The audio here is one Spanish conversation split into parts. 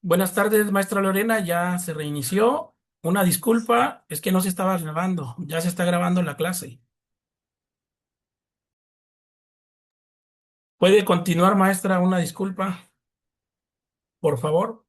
Buenas tardes, maestra Lorena. Ya se reinició. Una disculpa, es que no se estaba grabando. Ya se está grabando la clase. ¿Puede continuar, maestra? Una disculpa, por favor.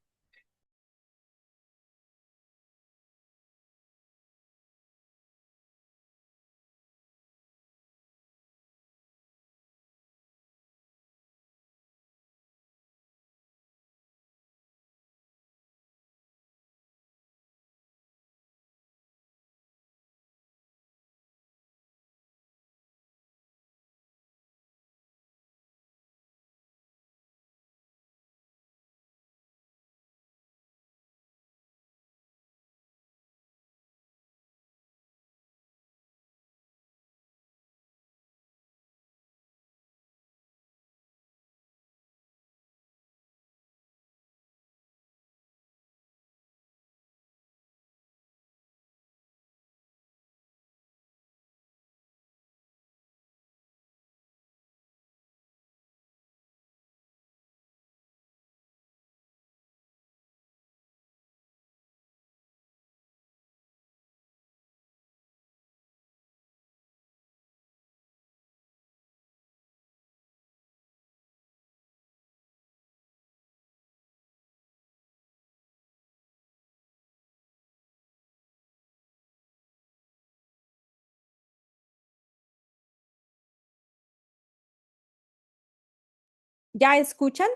¿Ya escuchan?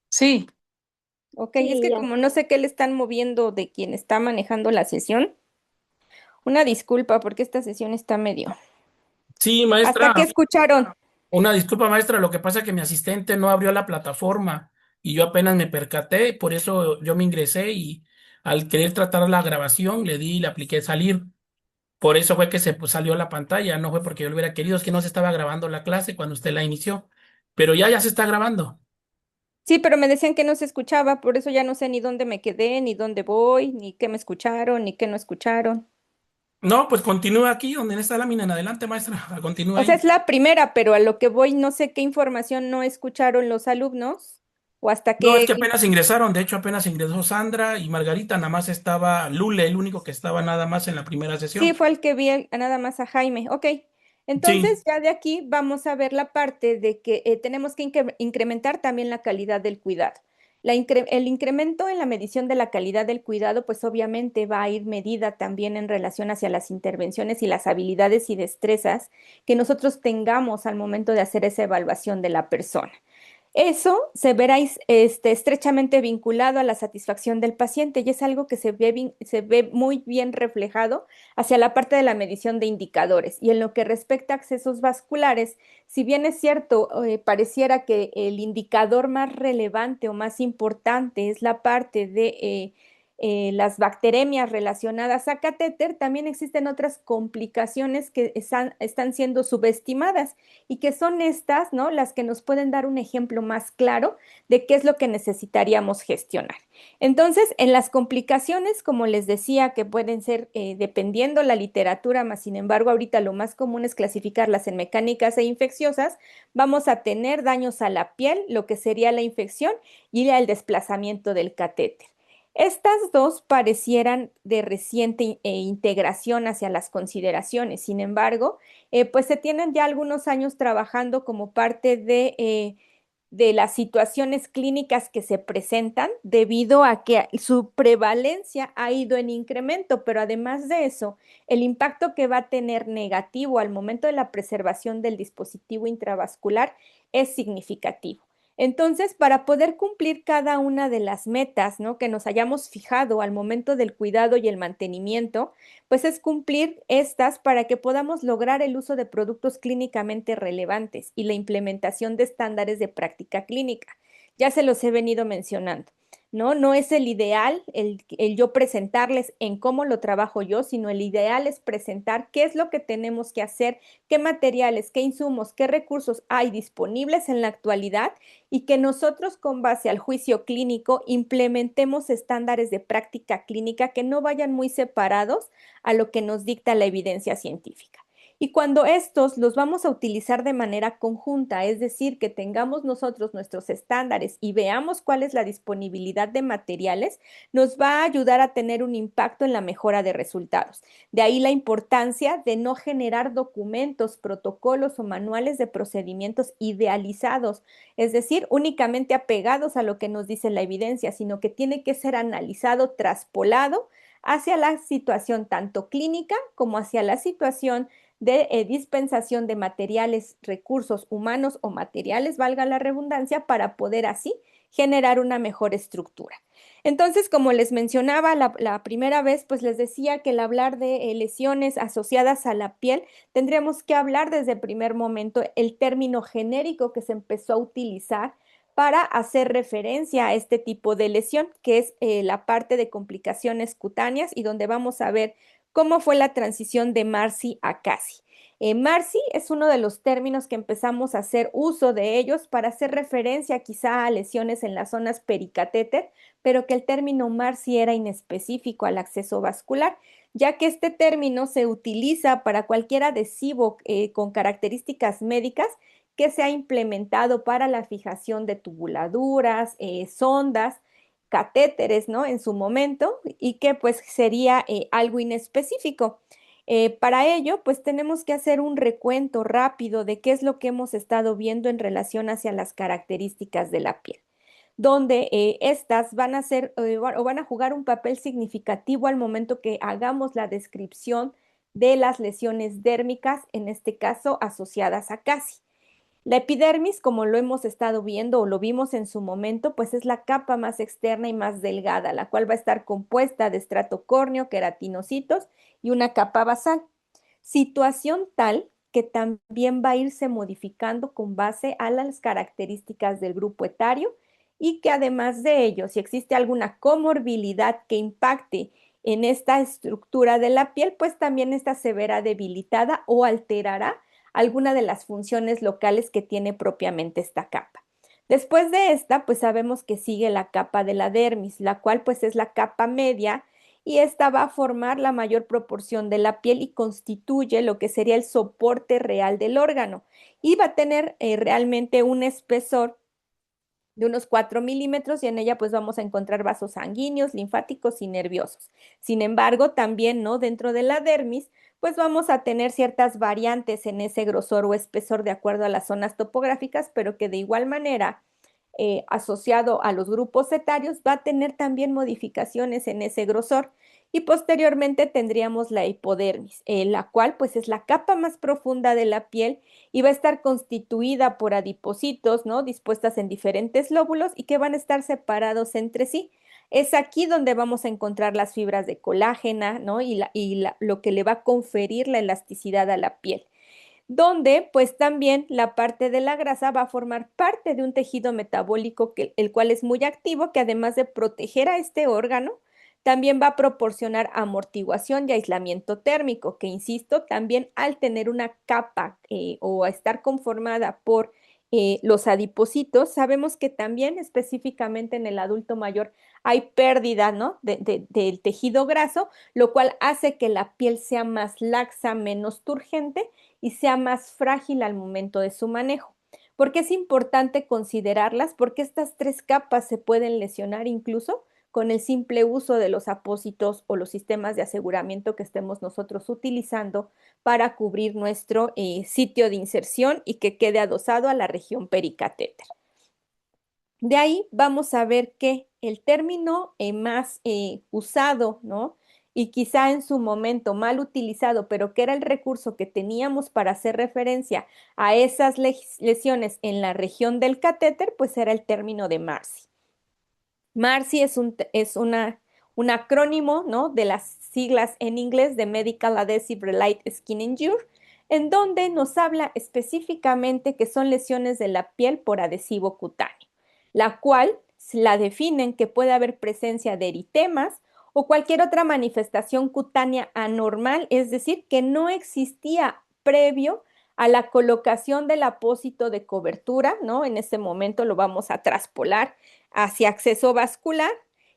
Sí, Ok, es sí, que ya. como no sé qué le están moviendo de quien está manejando la sesión, una disculpa porque esta sesión está medio. Sí, ¿Hasta qué maestra. escucharon? Una disculpa, maestra. Lo que pasa es que mi asistente no abrió la plataforma y yo apenas me percaté. Por eso yo me ingresé y al querer tratar la grabación le apliqué salir. Por eso fue que se pues, salió la pantalla. No fue porque yo lo hubiera querido. Es que no se estaba grabando la clase cuando usted la inició. Pero ya se está grabando. Sí, pero me decían que no se escuchaba, por eso ya no sé ni dónde me quedé, ni dónde voy, ni qué me escucharon, ni qué no escucharon. No, pues continúa aquí donde está la lámina en adelante, maestra. Continúa O sea, ahí. es la primera, pero a lo que voy no sé qué información no escucharon los alumnos o hasta No, es que qué. apenas ingresaron. De hecho, apenas ingresó Sandra y Margarita. Nada más estaba Lule, el único que estaba nada más en la primera Sí, sesión. fue el que vi nada más a Jaime. Ok, Sí, entonces ya de aquí vamos a ver la parte de que tenemos que incrementar también la calidad del cuidado. El incremento en la medición de la calidad del cuidado, pues obviamente va a ir medida también en relación hacia las intervenciones y las habilidades y destrezas que nosotros tengamos al momento de hacer esa evaluación de la persona. Eso se verá estrechamente vinculado a la satisfacción del paciente y es algo que se ve muy bien reflejado hacia la parte de la medición de indicadores. Y en lo que respecta a accesos vasculares, si bien es cierto, pareciera que el indicador más relevante o más importante es la parte de las bacteremias relacionadas a catéter, también existen otras complicaciones que están siendo subestimadas y que son estas, ¿no? Las que nos pueden dar un ejemplo más claro de qué es lo que necesitaríamos gestionar. Entonces, en las complicaciones, como les decía, que pueden ser dependiendo la literatura, más sin embargo, ahorita lo más común es clasificarlas en mecánicas e infecciosas, vamos a tener daños a la piel, lo que sería la infección y el desplazamiento del catéter. Estas dos parecieran de reciente integración hacia las consideraciones. Sin embargo, pues se tienen ya algunos años trabajando como parte de las situaciones clínicas que se presentan debido a que su prevalencia ha ido en incremento, pero además de eso, el impacto que va a tener negativo al momento de la preservación del dispositivo intravascular es significativo. Entonces, para poder cumplir cada una de las metas, ¿no?, que nos hayamos fijado al momento del cuidado y el mantenimiento, pues es cumplir estas para que podamos lograr el uso de productos clínicamente relevantes y la implementación de estándares de práctica clínica. Ya se los he venido mencionando, ¿no? No es el ideal el yo presentarles en cómo lo trabajo yo, sino el ideal es presentar qué es lo que tenemos que hacer, qué materiales, qué insumos, qué recursos hay disponibles en la actualidad y que nosotros con base al juicio clínico implementemos estándares de práctica clínica que no vayan muy separados a lo que nos dicta la evidencia científica. Y cuando estos los vamos a utilizar de manera conjunta, es decir, que tengamos nosotros nuestros estándares y veamos cuál es la disponibilidad de materiales, nos va a ayudar a tener un impacto en la mejora de resultados. De ahí la importancia de no generar documentos, protocolos o manuales de procedimientos idealizados, es decir, únicamente apegados a lo que nos dice la evidencia, sino que tiene que ser analizado, traspolado hacia la situación tanto clínica como hacia la situación de dispensación de materiales, recursos humanos o materiales, valga la redundancia, para poder así generar una mejor estructura. Entonces, como les mencionaba la primera vez, pues les decía que el hablar de lesiones asociadas a la piel, tendríamos que hablar desde el primer momento el término genérico que se empezó a utilizar para hacer referencia a este tipo de lesión, que es la parte de complicaciones cutáneas y donde vamos a ver cómo fue la transición de Marcy a Cassie. Marcy es uno de los términos que empezamos a hacer uso de ellos para hacer referencia quizá a lesiones en las zonas pericatéter, pero que el término Marcy era inespecífico al acceso vascular, ya que este término se utiliza para cualquier adhesivo con características médicas que se ha implementado para la fijación de tubuladuras, sondas, catéteres, ¿no? En su momento y que pues sería algo inespecífico. Para ello, pues tenemos que hacer un recuento rápido de qué es lo que hemos estado viendo en relación hacia las características de la piel, donde estas van a ser o van a jugar un papel significativo al momento que hagamos la descripción de las lesiones dérmicas, en este caso asociadas a CASI. La epidermis, como lo hemos estado viendo o lo vimos en su momento, pues es la capa más externa y más delgada, la cual va a estar compuesta de estrato córneo, queratinocitos y una capa basal. Situación tal que también va a irse modificando con base a las características del grupo etario y que además de ello, si existe alguna comorbilidad que impacte en esta estructura de la piel, pues también esta se verá debilitada o alterará alguna de las funciones locales que tiene propiamente esta capa. Después de esta, pues sabemos que sigue la capa de la dermis, la cual pues es la capa media y esta va a formar la mayor proporción de la piel y constituye lo que sería el soporte real del órgano y va a tener realmente un espesor de unos 4 milímetros y en ella pues vamos a encontrar vasos sanguíneos, linfáticos y nerviosos. Sin embargo, también, ¿no? Dentro de la dermis, pues vamos a tener ciertas variantes en ese grosor o espesor de acuerdo a las zonas topográficas, pero que de igual manera, asociado a los grupos etarios, va a tener también modificaciones en ese grosor. Y posteriormente tendríamos la hipodermis, la cual pues es la capa más profunda de la piel y va a estar constituida por adipocitos, ¿no? Dispuestas en diferentes lóbulos y que van a estar separados entre sí. Es aquí donde vamos a encontrar las fibras de colágena, ¿no? Lo que le va a conferir la elasticidad a la piel. Donde, pues también la parte de la grasa va a formar parte de un tejido metabólico el cual es muy activo, que además de proteger a este órgano, también va a proporcionar amortiguación y aislamiento térmico, que insisto, también al tener una capa o a estar conformada por los adipocitos, sabemos que también específicamente en el adulto mayor hay pérdida, ¿no? Del tejido graso, lo cual hace que la piel sea más laxa, menos turgente y sea más frágil al momento de su manejo. ¿Por qué es importante considerarlas? Porque estas tres capas se pueden lesionar incluso con el simple uso de los apósitos o los sistemas de aseguramiento que estemos nosotros utilizando para cubrir nuestro sitio de inserción y que quede adosado a la región pericatéter. De ahí vamos a ver que el término más usado, ¿no? Y quizá en su momento mal utilizado, pero que era el recurso que teníamos para hacer referencia a esas lesiones en la región del catéter, pues era el término de Marcy. Marcy un acrónimo, ¿no? De las siglas en inglés de Medical Adhesive Related Skin Injury, en donde nos habla específicamente que son lesiones de la piel por adhesivo cutáneo, la cual la definen que puede haber presencia de eritemas o cualquier otra manifestación cutánea anormal, es decir, que no existía previo a la colocación del apósito de cobertura, ¿no? En ese momento lo vamos a traspolar hacia acceso vascular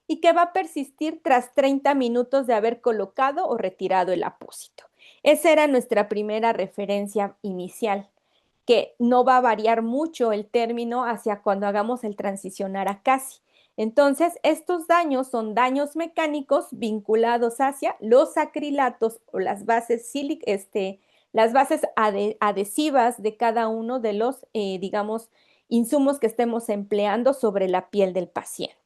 y que va a persistir tras 30 minutos de haber colocado o retirado el apósito. Esa era nuestra primera referencia inicial, que no va a variar mucho el término hacia cuando hagamos el transicionar a casi. Entonces, estos daños son daños mecánicos vinculados hacia los acrilatos o las bases las bases adhesivas de cada uno de los, insumos que estemos empleando sobre la piel del paciente.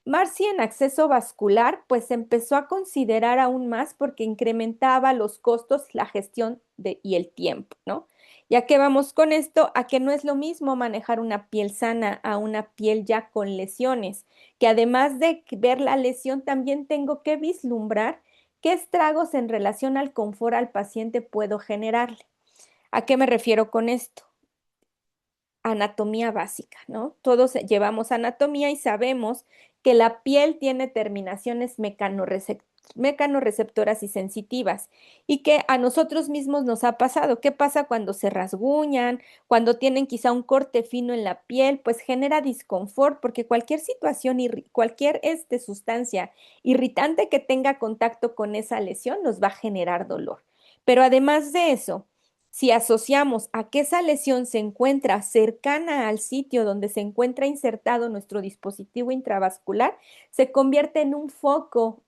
Marcy en acceso vascular, pues se empezó a considerar aún más porque incrementaba los costos, la gestión y el tiempo, ¿no? Ya que vamos con esto, a que no es lo mismo manejar una piel sana a una piel ya con lesiones, que además de ver la lesión, también tengo que vislumbrar qué estragos en relación al confort al paciente puedo generarle. ¿A qué me refiero con esto? Anatomía básica, ¿no? Todos llevamos anatomía y sabemos que la piel tiene terminaciones mecanoreceptoras y sensitivas y que a nosotros mismos nos ha pasado. ¿Qué pasa cuando se rasguñan, cuando tienen quizá un corte fino en la piel? Pues genera disconfort porque cualquier situación, cualquier sustancia irritante que tenga contacto con esa lesión nos va a generar dolor. Pero además de eso, si asociamos a que esa lesión se encuentra cercana al sitio donde se encuentra insertado nuestro dispositivo intravascular, se convierte en un foco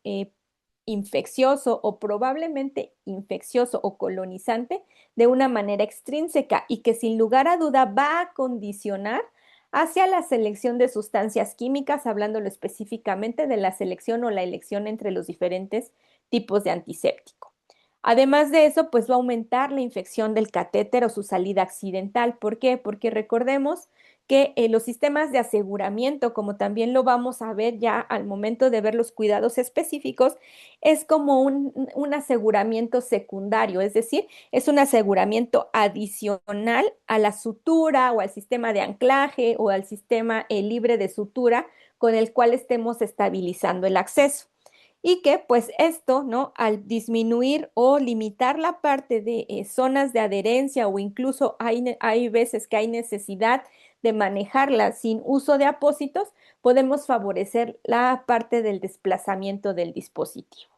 infeccioso o probablemente infeccioso o colonizante de una manera extrínseca y que sin lugar a duda va a condicionar hacia la selección de sustancias químicas, hablándolo específicamente de la selección o la elección entre los diferentes tipos de antiséptico. Además de eso, pues va a aumentar la infección del catéter o su salida accidental. ¿Por qué? Porque recordemos que los sistemas de aseguramiento, como también lo vamos a ver ya al momento de ver los cuidados específicos, es como un aseguramiento secundario, es decir, es un aseguramiento adicional a la sutura o al sistema de anclaje o al sistema libre de sutura con el cual estemos estabilizando el acceso y que pues esto, ¿no? Al disminuir o limitar la parte de zonas de adherencia o incluso hay veces que hay necesidad de manejarla sin uso de apósitos, podemos favorecer la parte del desplazamiento del dispositivo.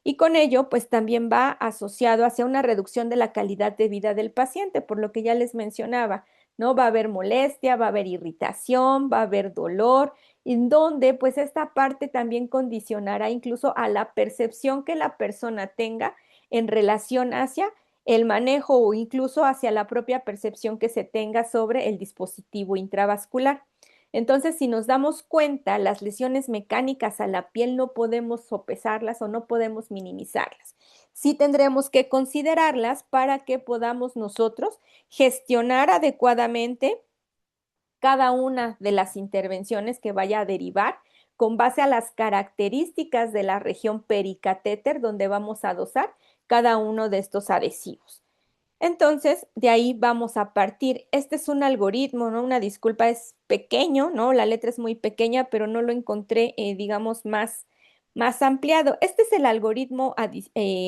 Y con ello, pues también va asociado hacia una reducción de la calidad de vida del paciente, por lo que ya les mencionaba, ¿no? Va a haber molestia, va a haber irritación, va a haber dolor, en donde pues esta parte también condicionará incluso a la percepción que la persona tenga en relación hacia el manejo o incluso hacia la propia percepción que se tenga sobre el dispositivo intravascular. Entonces, si nos damos cuenta, las lesiones mecánicas a la piel no podemos sopesarlas o no podemos minimizarlas. Sí tendremos que considerarlas para que podamos nosotros gestionar adecuadamente cada una de las intervenciones que vaya a derivar con base a las características de la región pericatéter donde vamos a dosar cada uno de estos adhesivos. Entonces, de ahí vamos a partir. Este es un algoritmo, ¿no? Una disculpa, es pequeño, ¿no? La letra es muy pequeña, pero no lo encontré, digamos, más ampliado. Este es el algoritmo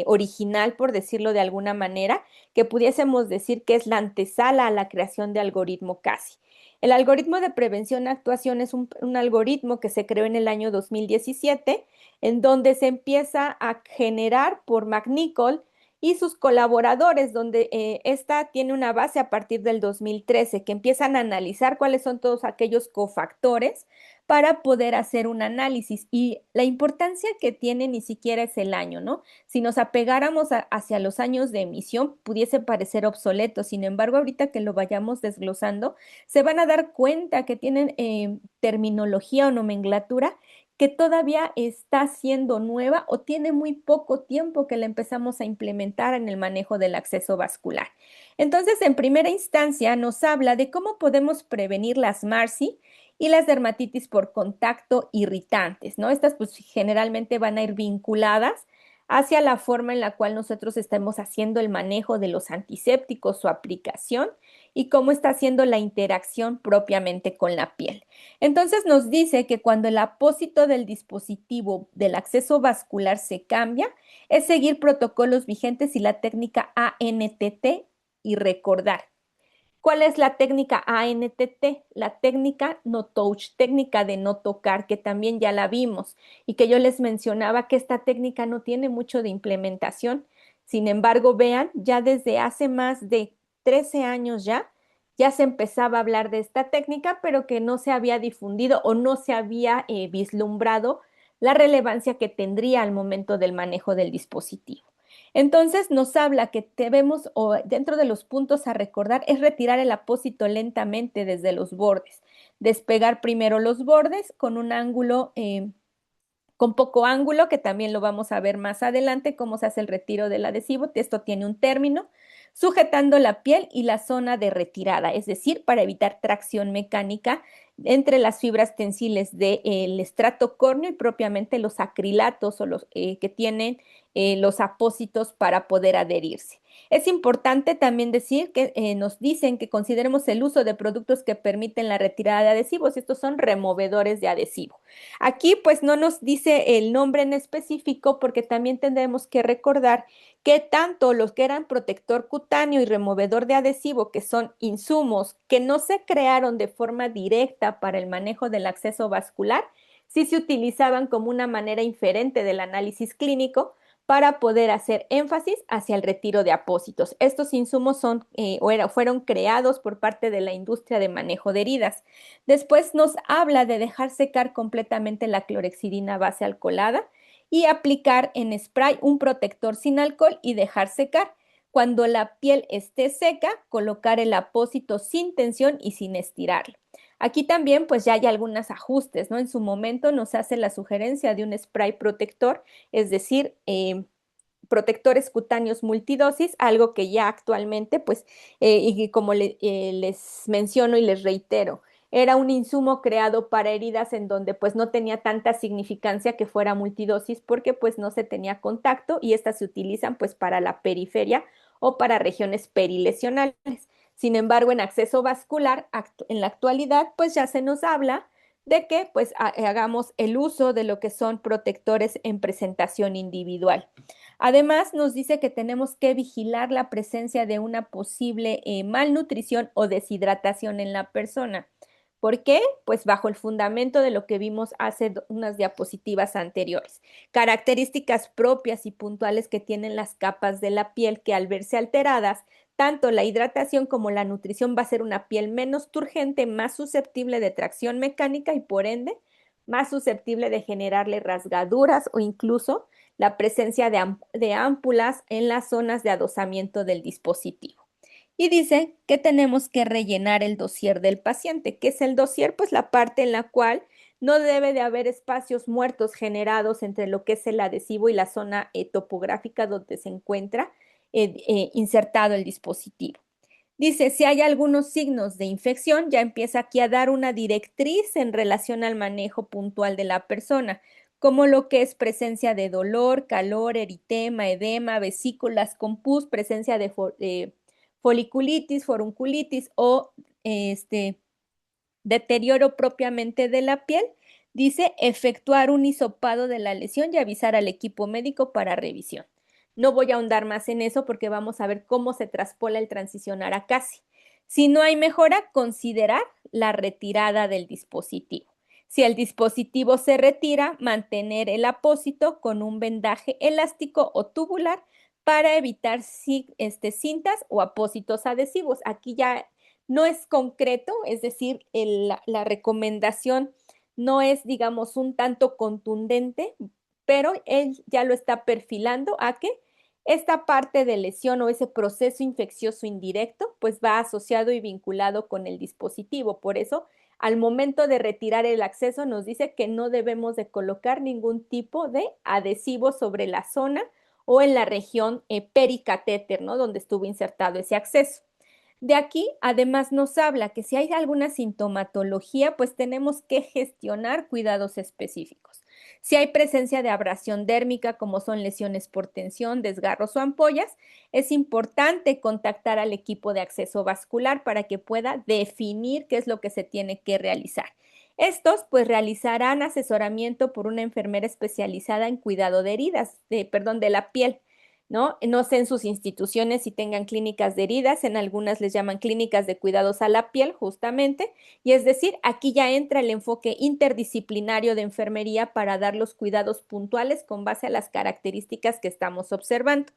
original, por decirlo de alguna manera, que pudiésemos decir que es la antesala a la creación de algoritmo CASI. El algoritmo de prevención actuación es un algoritmo que se creó en el año 2017, en donde se empieza a generar por McNichol y sus colaboradores, donde esta tiene una base a partir del 2013, que empiezan a analizar cuáles son todos aquellos cofactores para poder hacer un análisis. Y la importancia que tiene ni siquiera es el año, ¿no? Si nos apegáramos hacia los años de emisión, pudiese parecer obsoleto. Sin embargo, ahorita que lo vayamos desglosando, se van a dar cuenta que tienen terminología o nomenclatura que todavía está siendo nueva o tiene muy poco tiempo que la empezamos a implementar en el manejo del acceso vascular. Entonces, en primera instancia, nos habla de cómo podemos prevenir las MARSI y las dermatitis por contacto irritantes, ¿no? Estas pues generalmente van a ir vinculadas hacia la forma en la cual nosotros estamos haciendo el manejo de los antisépticos, su aplicación y cómo está haciendo la interacción propiamente con la piel. Entonces nos dice que cuando el apósito del dispositivo del acceso vascular se cambia, es seguir protocolos vigentes y la técnica ANTT y recordar. ¿Cuál es la técnica ANTT? La técnica no touch, técnica de no tocar, que también ya la vimos y que yo les mencionaba que esta técnica no tiene mucho de implementación. Sin embargo, vean, ya desde hace más de 13 años ya se empezaba a hablar de esta técnica, pero que no se había difundido o no se había vislumbrado la relevancia que tendría al momento del manejo del dispositivo. Entonces nos habla que debemos, o dentro de los puntos a recordar, es retirar el apósito lentamente desde los bordes, despegar primero los bordes con un ángulo con poco ángulo, que también lo vamos a ver más adelante, cómo se hace el retiro del adhesivo. Esto tiene un término, sujetando la piel y la zona de retirada, es decir, para evitar tracción mecánica entre las fibras tensiles del estrato córneo y propiamente los acrilatos o los que tienen los apósitos para poder adherirse. Es importante también decir que nos dicen que consideremos el uso de productos que permiten la retirada de adhesivos. Estos son removedores de adhesivo. Aquí pues no nos dice el nombre en específico porque también tendremos que recordar que tanto los que eran protector cutáneo y removedor de adhesivo, que son insumos que no se crearon de forma directa para el manejo del acceso vascular, sí se utilizaban como una manera inferente del análisis clínico para poder hacer énfasis hacia el retiro de apósitos. Estos insumos fueron creados por parte de la industria de manejo de heridas. Después nos habla de dejar secar completamente la clorhexidina base alcoholada y aplicar en spray un protector sin alcohol y dejar secar. Cuando la piel esté seca, colocar el apósito sin tensión y sin estirarlo. Aquí también pues ya hay algunos ajustes, ¿no? En su momento nos hace la sugerencia de un spray protector, es decir, protectores cutáneos multidosis, algo que ya actualmente, pues, y como les menciono y les reitero, era un insumo creado para heridas en donde pues no tenía tanta significancia que fuera multidosis porque pues no se tenía contacto y estas se utilizan pues para la periferia o para regiones perilesionales. Sin embargo, en acceso vascular, en la actualidad, pues ya se nos habla de que pues hagamos el uso de lo que son protectores en presentación individual. Además, nos dice que tenemos que vigilar la presencia de una posible malnutrición o deshidratación en la persona. ¿Por qué? Pues bajo el fundamento de lo que vimos hace unas diapositivas anteriores. Características propias y puntuales que tienen las capas de la piel que al verse alteradas, tanto la hidratación como la nutrición va a ser una piel menos turgente, más susceptible de tracción mecánica y por ende más susceptible de generarle rasgaduras o incluso la presencia de ámpulas en las zonas de adosamiento del dispositivo. Y dice que tenemos que rellenar el dossier del paciente. ¿Qué es el dossier? Pues la parte en la cual no debe de haber espacios muertos generados entre lo que es el adhesivo y la zona topográfica donde se encuentra insertado el dispositivo. Dice, si hay algunos signos de infección, ya empieza aquí a dar una directriz en relación al manejo puntual de la persona, como lo que es presencia de dolor, calor, eritema, edema, vesículas con pus, presencia de foliculitis, forunculitis o deterioro propiamente de la piel. Dice, efectuar un hisopado de la lesión y avisar al equipo médico para revisión. No voy a ahondar más en eso porque vamos a ver cómo se traspola el transicionar a casi. Si no hay mejora, considerar la retirada del dispositivo. Si el dispositivo se retira, mantener el apósito con un vendaje elástico o tubular para evitar cintas o apósitos adhesivos. Aquí ya no es concreto, es decir, la recomendación no es, digamos, un tanto contundente, pero él ya lo está perfilando a que esta parte de lesión o ese proceso infeccioso indirecto, pues va asociado y vinculado con el dispositivo. Por eso, al momento de retirar el acceso, nos dice que no debemos de colocar ningún tipo de adhesivo sobre la zona o en la región pericatéter, ¿no? Donde estuvo insertado ese acceso. De aquí, además, nos habla que si hay alguna sintomatología, pues tenemos que gestionar cuidados específicos. Si hay presencia de abrasión dérmica, como son lesiones por tensión, desgarros o ampollas, es importante contactar al equipo de acceso vascular para que pueda definir qué es lo que se tiene que realizar. Estos, pues, realizarán asesoramiento por una enfermera especializada en cuidado de heridas, de la piel. ¿No? No sé en sus instituciones si tengan clínicas de heridas, en algunas les llaman clínicas de cuidados a la piel, justamente, y es decir, aquí ya entra el enfoque interdisciplinario de enfermería para dar los cuidados puntuales con base a las características que estamos observando.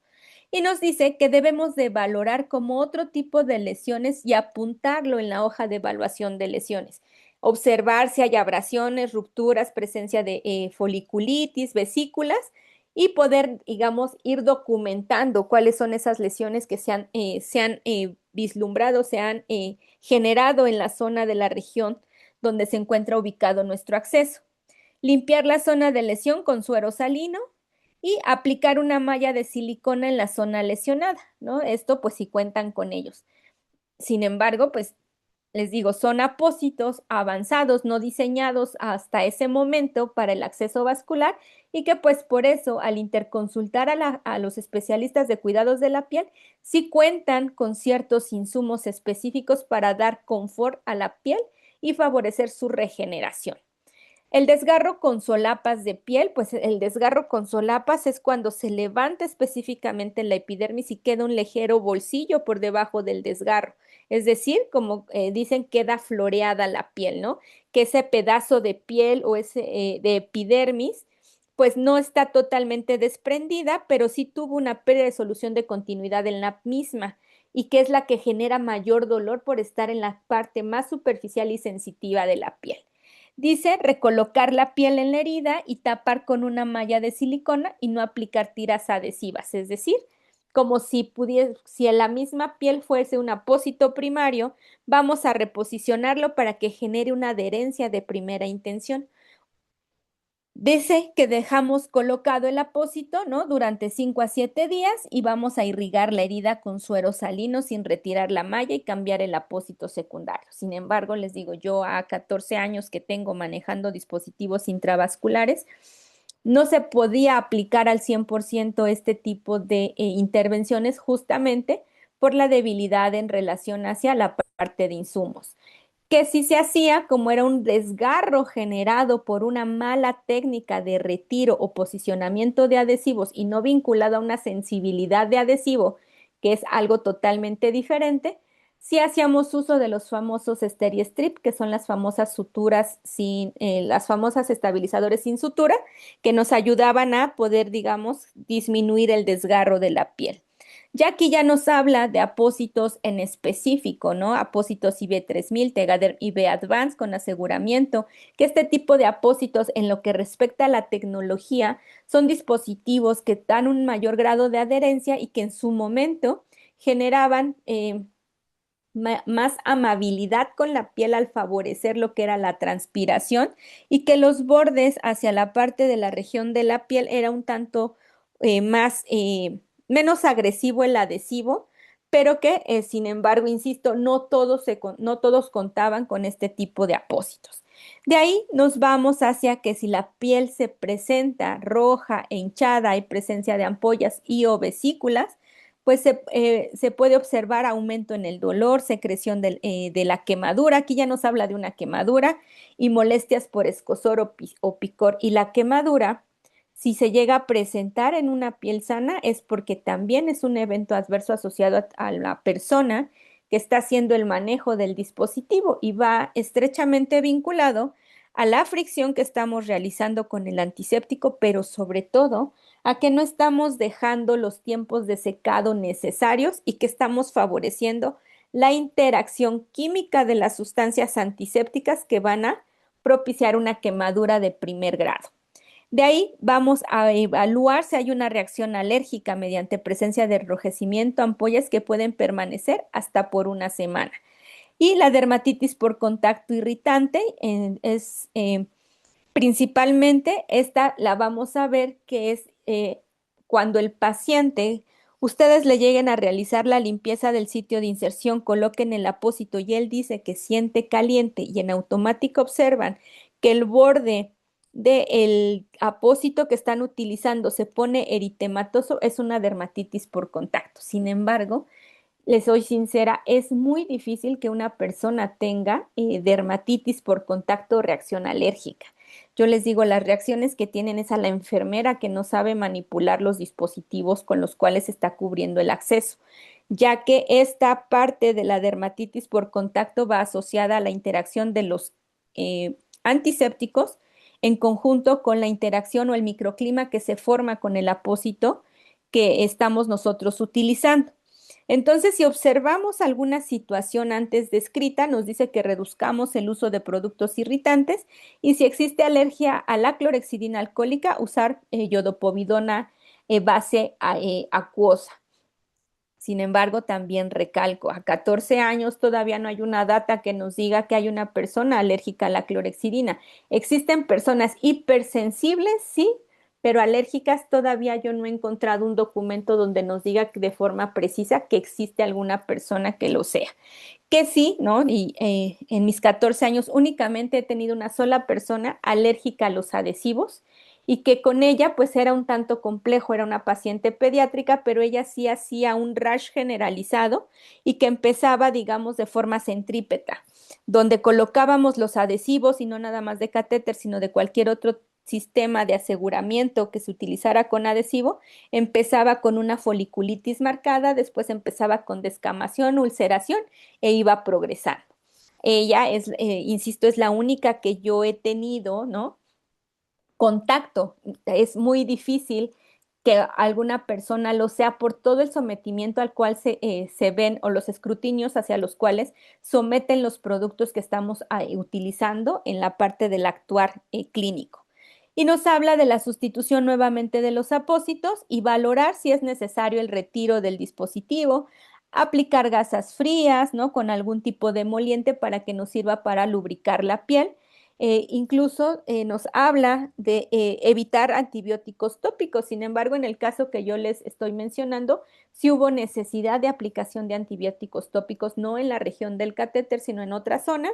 y nos dice que debemos de valorar como otro tipo de lesiones y apuntarlo en la hoja de evaluación de lesiones. Observar si hay abrasiones, rupturas, presencia de foliculitis, vesículas y poder, digamos, ir documentando cuáles son esas lesiones que se han vislumbrado, se han generado en la zona de la región donde se encuentra ubicado nuestro acceso. Limpiar la zona de lesión con suero salino y aplicar una malla de silicona en la zona lesionada, ¿no? Esto pues si cuentan con ellos. Sin embargo, pues les digo, son apósitos avanzados, no diseñados hasta ese momento para el acceso vascular y que pues por eso al interconsultar a los especialistas de cuidados de la piel, sí cuentan con ciertos insumos específicos para dar confort a la piel y favorecer su regeneración. El desgarro con solapas de piel, pues el desgarro con solapas es cuando se levanta específicamente la epidermis y queda un ligero bolsillo por debajo del desgarro. Es decir, como dicen, queda floreada la piel, ¿no? Que ese pedazo de piel o ese de epidermis, pues no está totalmente desprendida, pero sí tuvo una pérdida de solución de continuidad en la misma y que es la que genera mayor dolor por estar en la parte más superficial y sensitiva de la piel. Dice recolocar la piel en la herida y tapar con una malla de silicona y no aplicar tiras adhesivas, es decir, como si la misma piel fuese un apósito primario, vamos a reposicionarlo para que genere una adherencia de primera intención. Dice que dejamos colocado el apósito, ¿no? Durante 5 a 7 días y vamos a irrigar la herida con suero salino sin retirar la malla y cambiar el apósito secundario. Sin embargo, les digo, yo a 14 años que tengo manejando dispositivos intravasculares, no se podía aplicar al 100% este tipo de intervenciones justamente por la debilidad en relación hacia la parte de insumos que si se hacía como era un desgarro generado por una mala técnica de retiro o posicionamiento de adhesivos y no vinculado a una sensibilidad de adhesivo, que es algo totalmente diferente, si hacíamos uso de los famosos Steri-Strip, que son las famosas suturas las famosas estabilizadores sin sutura, que nos ayudaban a poder, digamos, disminuir el desgarro de la piel. Ya aquí ya nos habla de apósitos en específico, ¿no? Apósitos IB3000, Tegaderm IB Advance con aseguramiento, que este tipo de apósitos en lo que respecta a la tecnología son dispositivos que dan un mayor grado de adherencia y que en su momento generaban más amabilidad con la piel al favorecer lo que era la transpiración y que los bordes hacia la parte de la región de la piel era un tanto menos agresivo el adhesivo, pero que sin embargo, insisto, no todos contaban con este tipo de apósitos. De ahí nos vamos hacia que si la piel se presenta roja e hinchada, hay presencia de ampollas y o vesículas, pues se puede observar aumento en el dolor, secreción de la quemadura. Aquí ya nos habla de una quemadura y molestias por escozor o picor. Y la quemadura, si se llega a presentar en una piel sana, es porque también es un evento adverso asociado a la persona que está haciendo el manejo del dispositivo y va estrechamente vinculado a la fricción que estamos realizando con el antiséptico, pero sobre todo a que no estamos dejando los tiempos de secado necesarios y que estamos favoreciendo la interacción química de las sustancias antisépticas que van a propiciar una quemadura de primer grado. De ahí vamos a evaluar si hay una reacción alérgica mediante presencia de enrojecimiento, ampollas que pueden permanecer hasta por una semana. Y la dermatitis por contacto irritante es principalmente esta la vamos a ver que es cuando el paciente, ustedes le lleguen a realizar la limpieza del sitio de inserción, coloquen el apósito y él dice que siente caliente y en automático observan que el borde del apósito que están utilizando se pone eritematoso, es una dermatitis por contacto. Sin embargo, les soy sincera, es muy difícil que una persona tenga dermatitis por contacto o reacción alérgica. Yo les digo, las reacciones que tienen es a la enfermera que no sabe manipular los dispositivos con los cuales está cubriendo el acceso, ya que esta parte de la dermatitis por contacto va asociada a la interacción de los antisépticos en conjunto con la interacción o el microclima que se forma con el apósito que estamos nosotros utilizando. Entonces, si observamos alguna situación antes descrita, nos dice que reduzcamos el uso de productos irritantes y si existe alergia a la clorhexidina alcohólica, usar iodopovidona base acuosa. Sin embargo, también recalco, a 14 años todavía no hay una data que nos diga que hay una persona alérgica a la clorhexidina. Existen personas hipersensibles, sí, pero alérgicas todavía yo no he encontrado un documento donde nos diga de forma precisa que existe alguna persona que lo sea. Que sí, ¿no? Y en mis 14 años únicamente he tenido una sola persona alérgica a los adhesivos y que con ella pues era un tanto complejo, era una paciente pediátrica, pero ella sí hacía un rash generalizado y que empezaba, digamos, de forma centrípeta, donde colocábamos los adhesivos y no nada más de catéter, sino de cualquier otro sistema de aseguramiento que se utilizara con adhesivo, empezaba con una foliculitis marcada, después empezaba con descamación, ulceración e iba progresando. Ella es, insisto, es la única que yo he tenido, ¿no? Contacto. Es muy difícil que alguna persona lo sea por todo el sometimiento al cual se ven o los escrutinios hacia los cuales someten los productos que estamos utilizando en la parte del actuar clínico. Y nos habla de la sustitución nuevamente de los apósitos y valorar si es necesario el retiro del dispositivo, aplicar gasas frías, ¿no? Con algún tipo de emoliente para que nos sirva para lubricar la piel incluso nos habla de evitar antibióticos tópicos. Sin embargo, en el caso que yo les estoy mencionando, sí hubo necesidad de aplicación de antibióticos tópicos, no en la región del catéter, sino en otras zonas.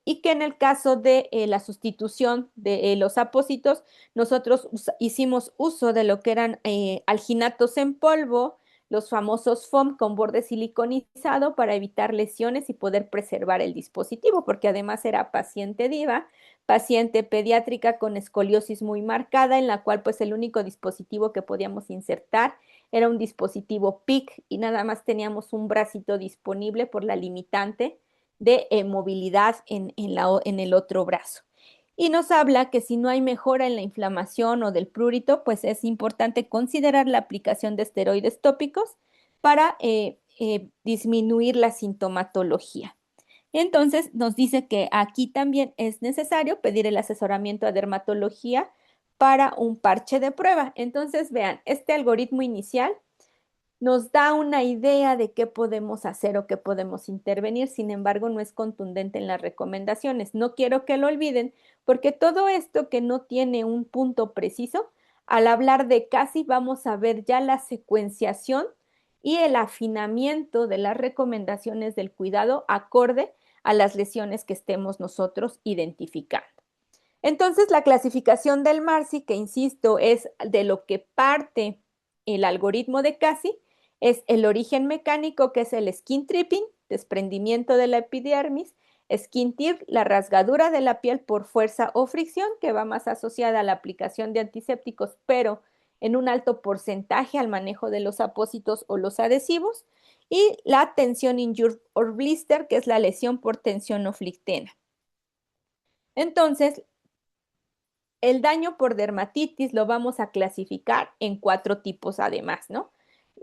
Y que en el caso de la sustitución de los apósitos, nosotros hicimos uso de lo que eran alginatos en polvo, los famosos foam con borde siliconizado para evitar lesiones y poder preservar el dispositivo, porque además era paciente diva, paciente pediátrica con escoliosis muy marcada, en la cual pues el único dispositivo que podíamos insertar era un dispositivo PIC y nada más teníamos un bracito disponible por la limitante de movilidad en el otro brazo. Y nos habla que si no hay mejora en la inflamación o del prurito, pues es importante considerar la aplicación de esteroides tópicos para disminuir la sintomatología. Entonces nos dice que aquí también es necesario pedir el asesoramiento a dermatología para un parche de prueba. Entonces vean, este algoritmo inicial nos da una idea de qué podemos hacer o qué podemos intervenir, sin embargo, no es contundente en las recomendaciones. No quiero que lo olviden, porque todo esto que no tiene un punto preciso, al hablar de casi vamos a ver ya la secuenciación y el afinamiento de las recomendaciones del cuidado acorde a las lesiones que estemos nosotros identificando. Entonces, la clasificación del MARSI, que insisto, es de lo que parte el algoritmo de CASI, es el origen mecánico, que es el skin tripping, desprendimiento de la epidermis, skin tear, la rasgadura de la piel por fuerza o fricción, que va más asociada a la aplicación de antisépticos, pero en un alto porcentaje al manejo de los apósitos o los adhesivos, y la tensión injured or blister, que es la lesión por tensión o flictena. Entonces, el daño por dermatitis lo vamos a clasificar en 4 tipos además, ¿no?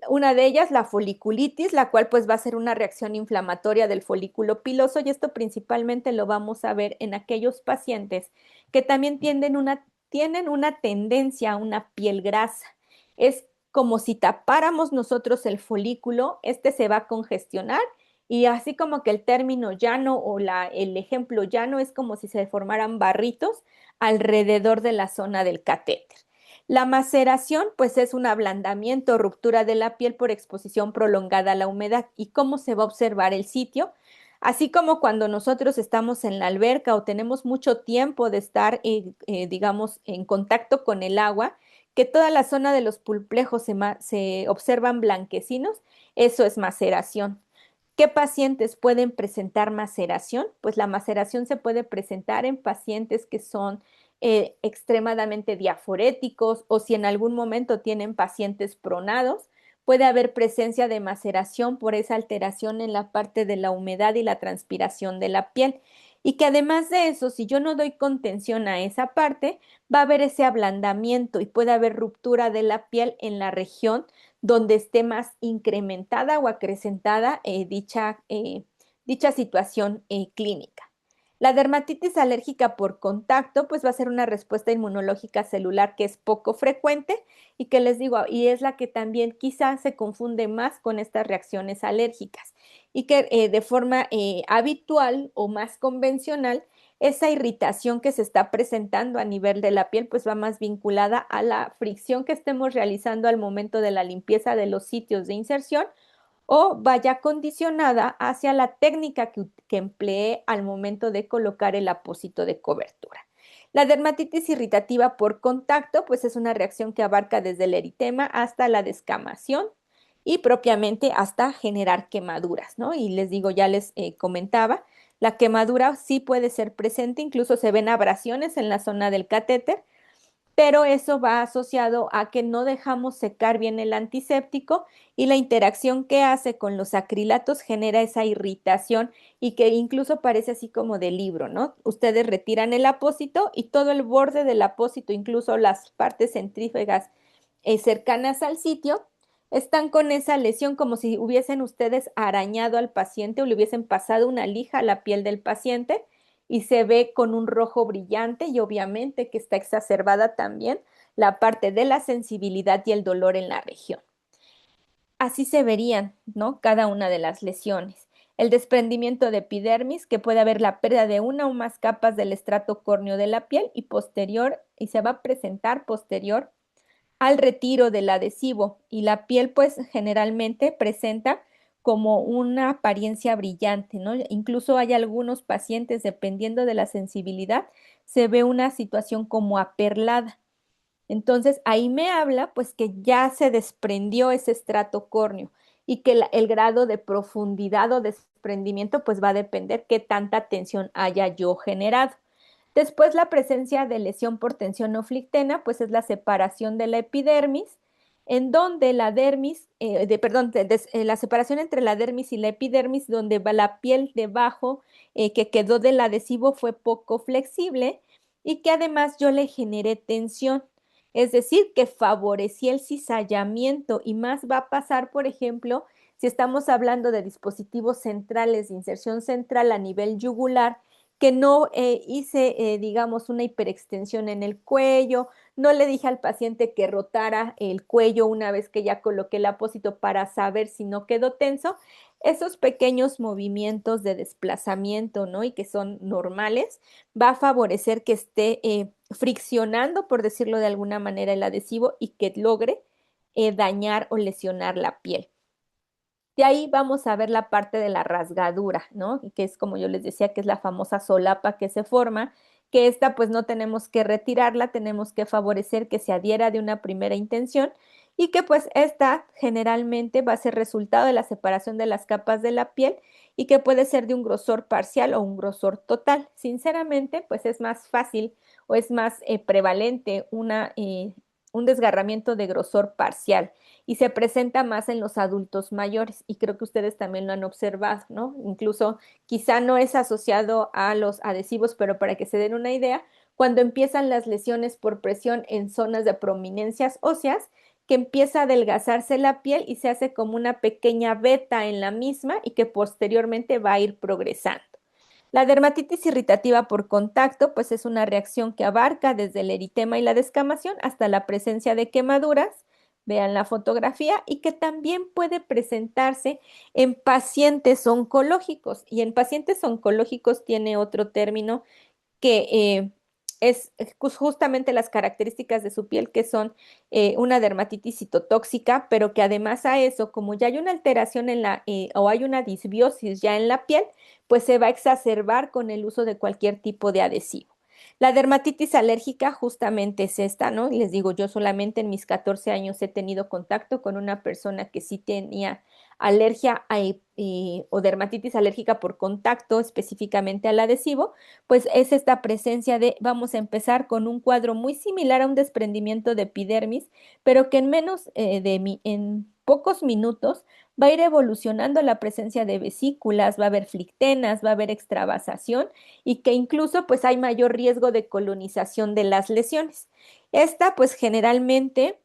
Una de ellas, la foliculitis, la cual pues va a ser una reacción inflamatoria del folículo piloso y esto principalmente lo vamos a ver en aquellos pacientes que también tienen una tendencia a una piel grasa. Es como si tapáramos nosotros el folículo, este se va a congestionar y así como que el término llano o el ejemplo llano es como si se formaran barritos alrededor de la zona del catéter. La maceración, pues es un ablandamiento o ruptura de la piel por exposición prolongada a la humedad. ¿Y cómo se va a observar el sitio? Así como cuando nosotros estamos en la alberca o tenemos mucho tiempo de estar, digamos, en contacto con el agua, que toda la zona de los pulplejos se observan blanquecinos, eso es maceración. ¿Qué pacientes pueden presentar maceración? Pues la maceración se puede presentar en pacientes que son extremadamente diaforéticos o si en algún momento tienen pacientes pronados, puede haber presencia de maceración por esa alteración en la parte de la humedad y la transpiración de la piel. Y que además de eso, si yo no doy contención a esa parte, va a haber ese ablandamiento y puede haber ruptura de la piel en la región donde esté más incrementada o acrecentada dicha situación clínica. La dermatitis alérgica por contacto, pues va a ser una respuesta inmunológica celular que es poco frecuente y que les digo, y es la que también quizás se confunde más con estas reacciones alérgicas y que de forma habitual o más convencional, esa irritación que se está presentando a nivel de la piel, pues va más vinculada a la fricción que estemos realizando al momento de la limpieza de los sitios de inserción o vaya condicionada hacia la técnica que emplee al momento de colocar el apósito de cobertura. La dermatitis irritativa por contacto, pues es una reacción que abarca desde el eritema hasta la descamación y propiamente hasta generar quemaduras, ¿no? Y les digo, ya les comentaba, la quemadura sí puede ser presente, incluso se ven abrasiones en la zona del catéter, pero eso va asociado a que no dejamos secar bien el antiséptico y la interacción que hace con los acrilatos genera esa irritación y que incluso parece así como de libro, ¿no? Ustedes retiran el apósito y todo el borde del apósito, incluso las partes centrífugas cercanas al sitio, están con esa lesión como si hubiesen ustedes arañado al paciente o le hubiesen pasado una lija a la piel del paciente y se ve con un rojo brillante y obviamente que está exacerbada también la parte de la sensibilidad y el dolor en la región. Así se verían, ¿no? Cada una de las lesiones. El desprendimiento de epidermis, que puede haber la pérdida de una o más capas del estrato córneo de la piel y se va a presentar posterior al retiro del adhesivo y la piel pues generalmente presenta como una apariencia brillante, ¿no? Incluso hay algunos pacientes, dependiendo de la sensibilidad, se ve una situación como aperlada. Entonces ahí me habla pues que ya se desprendió ese estrato córneo y que el grado de profundidad o desprendimiento pues va a depender qué tanta tensión haya yo generado. Después, la presencia de lesión por tensión o flictena, pues es la separación de la epidermis, en donde la dermis, la separación entre la dermis y la epidermis, donde va la piel debajo que quedó del adhesivo fue poco flexible y que además yo le generé tensión. Es decir, que favorecía el cizallamiento y más va a pasar, por ejemplo, si estamos hablando de dispositivos centrales de inserción central a nivel yugular, que no hice, digamos, una hiperextensión en el cuello, no le dije al paciente que rotara el cuello una vez que ya coloqué el apósito para saber si no quedó tenso. Esos pequeños movimientos de desplazamiento, ¿no? Y que son normales, va a favorecer que esté friccionando, por decirlo de alguna manera, el adhesivo y que logre dañar o lesionar la piel. De ahí vamos a ver la parte de la rasgadura, ¿no? Que es como yo les decía, que es la famosa solapa que se forma, que esta pues no tenemos que retirarla, tenemos que favorecer que se adhiera de una primera intención y que pues esta generalmente va a ser resultado de la separación de las capas de la piel y que puede ser de un grosor parcial o un grosor total. Sinceramente, pues es más fácil o es más prevalente un desgarramiento de grosor parcial y se presenta más en los adultos mayores y creo que ustedes también lo han observado, ¿no? Incluso quizá no es asociado a los adhesivos, pero para que se den una idea, cuando empiezan las lesiones por presión en zonas de prominencias óseas, que empieza a adelgazarse la piel y se hace como una pequeña veta en la misma y que posteriormente va a ir progresando. La dermatitis irritativa por contacto, pues es una reacción que abarca desde el eritema y la descamación hasta la presencia de quemaduras, vean la fotografía, y que también puede presentarse en pacientes oncológicos. Y en pacientes oncológicos tiene otro término que es justamente las características de su piel, que son una dermatitis citotóxica, pero que además a eso, como ya hay una alteración o hay una disbiosis ya en la piel, pues se va a exacerbar con el uso de cualquier tipo de adhesivo. La dermatitis alérgica justamente es esta, ¿no? Y les digo, yo solamente en mis 14 años he tenido contacto con una persona que sí tenía alergia o dermatitis alérgica por contacto específicamente al adhesivo, pues es esta presencia de, vamos a empezar con un cuadro muy similar a un desprendimiento de epidermis, pero que en menos pocos minutos va a ir evolucionando la presencia de vesículas, va a haber flictenas, va a haber extravasación y que incluso pues hay mayor riesgo de colonización de las lesiones. Esta pues generalmente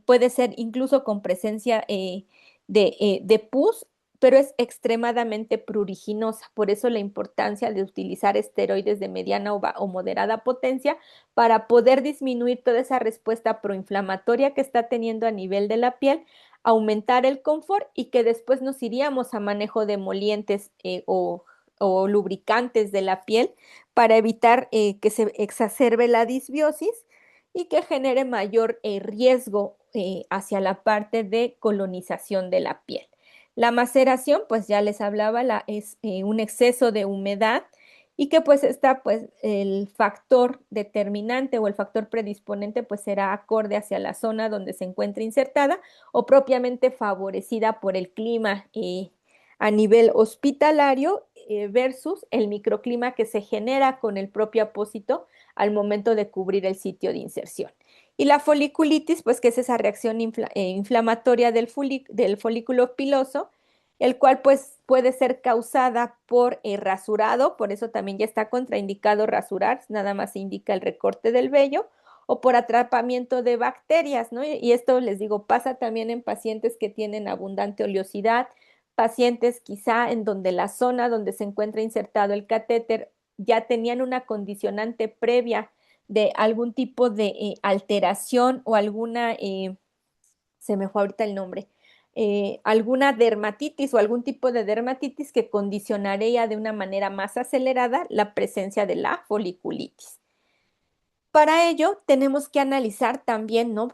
puede ser incluso con presencia de pus, pero es extremadamente pruriginosa. Por eso la importancia de utilizar esteroides de mediana o moderada potencia para poder disminuir toda esa respuesta proinflamatoria que está teniendo a nivel de la piel, aumentar el confort y que después nos iríamos a manejo de emolientes o lubricantes de la piel para evitar que se exacerbe la disbiosis y que genere mayor riesgo hacia la parte de colonización de la piel. La maceración, pues ya les hablaba, es un exceso de humedad y que pues está pues el factor determinante o el factor predisponente pues será acorde hacia la zona donde se encuentra insertada o propiamente favorecida por el clima a nivel hospitalario versus el microclima que se genera con el propio apósito al momento de cubrir el sitio de inserción. Y la foliculitis, pues que es esa reacción inflamatoria del folículo piloso, el cual pues puede ser causada por rasurado, por eso también ya está contraindicado rasurar, nada más se indica el recorte del vello, o por atrapamiento de bacterias, ¿no? Y esto les digo, pasa también en pacientes que tienen abundante oleosidad, pacientes quizá en donde la zona donde se encuentra insertado el catéter ya tenían una condicionante previa de algún tipo de alteración o alguna, se me fue ahorita el nombre, alguna dermatitis o algún tipo de dermatitis que condicionaría de una manera más acelerada la presencia de la foliculitis. Para ello, tenemos que analizar también, ¿no?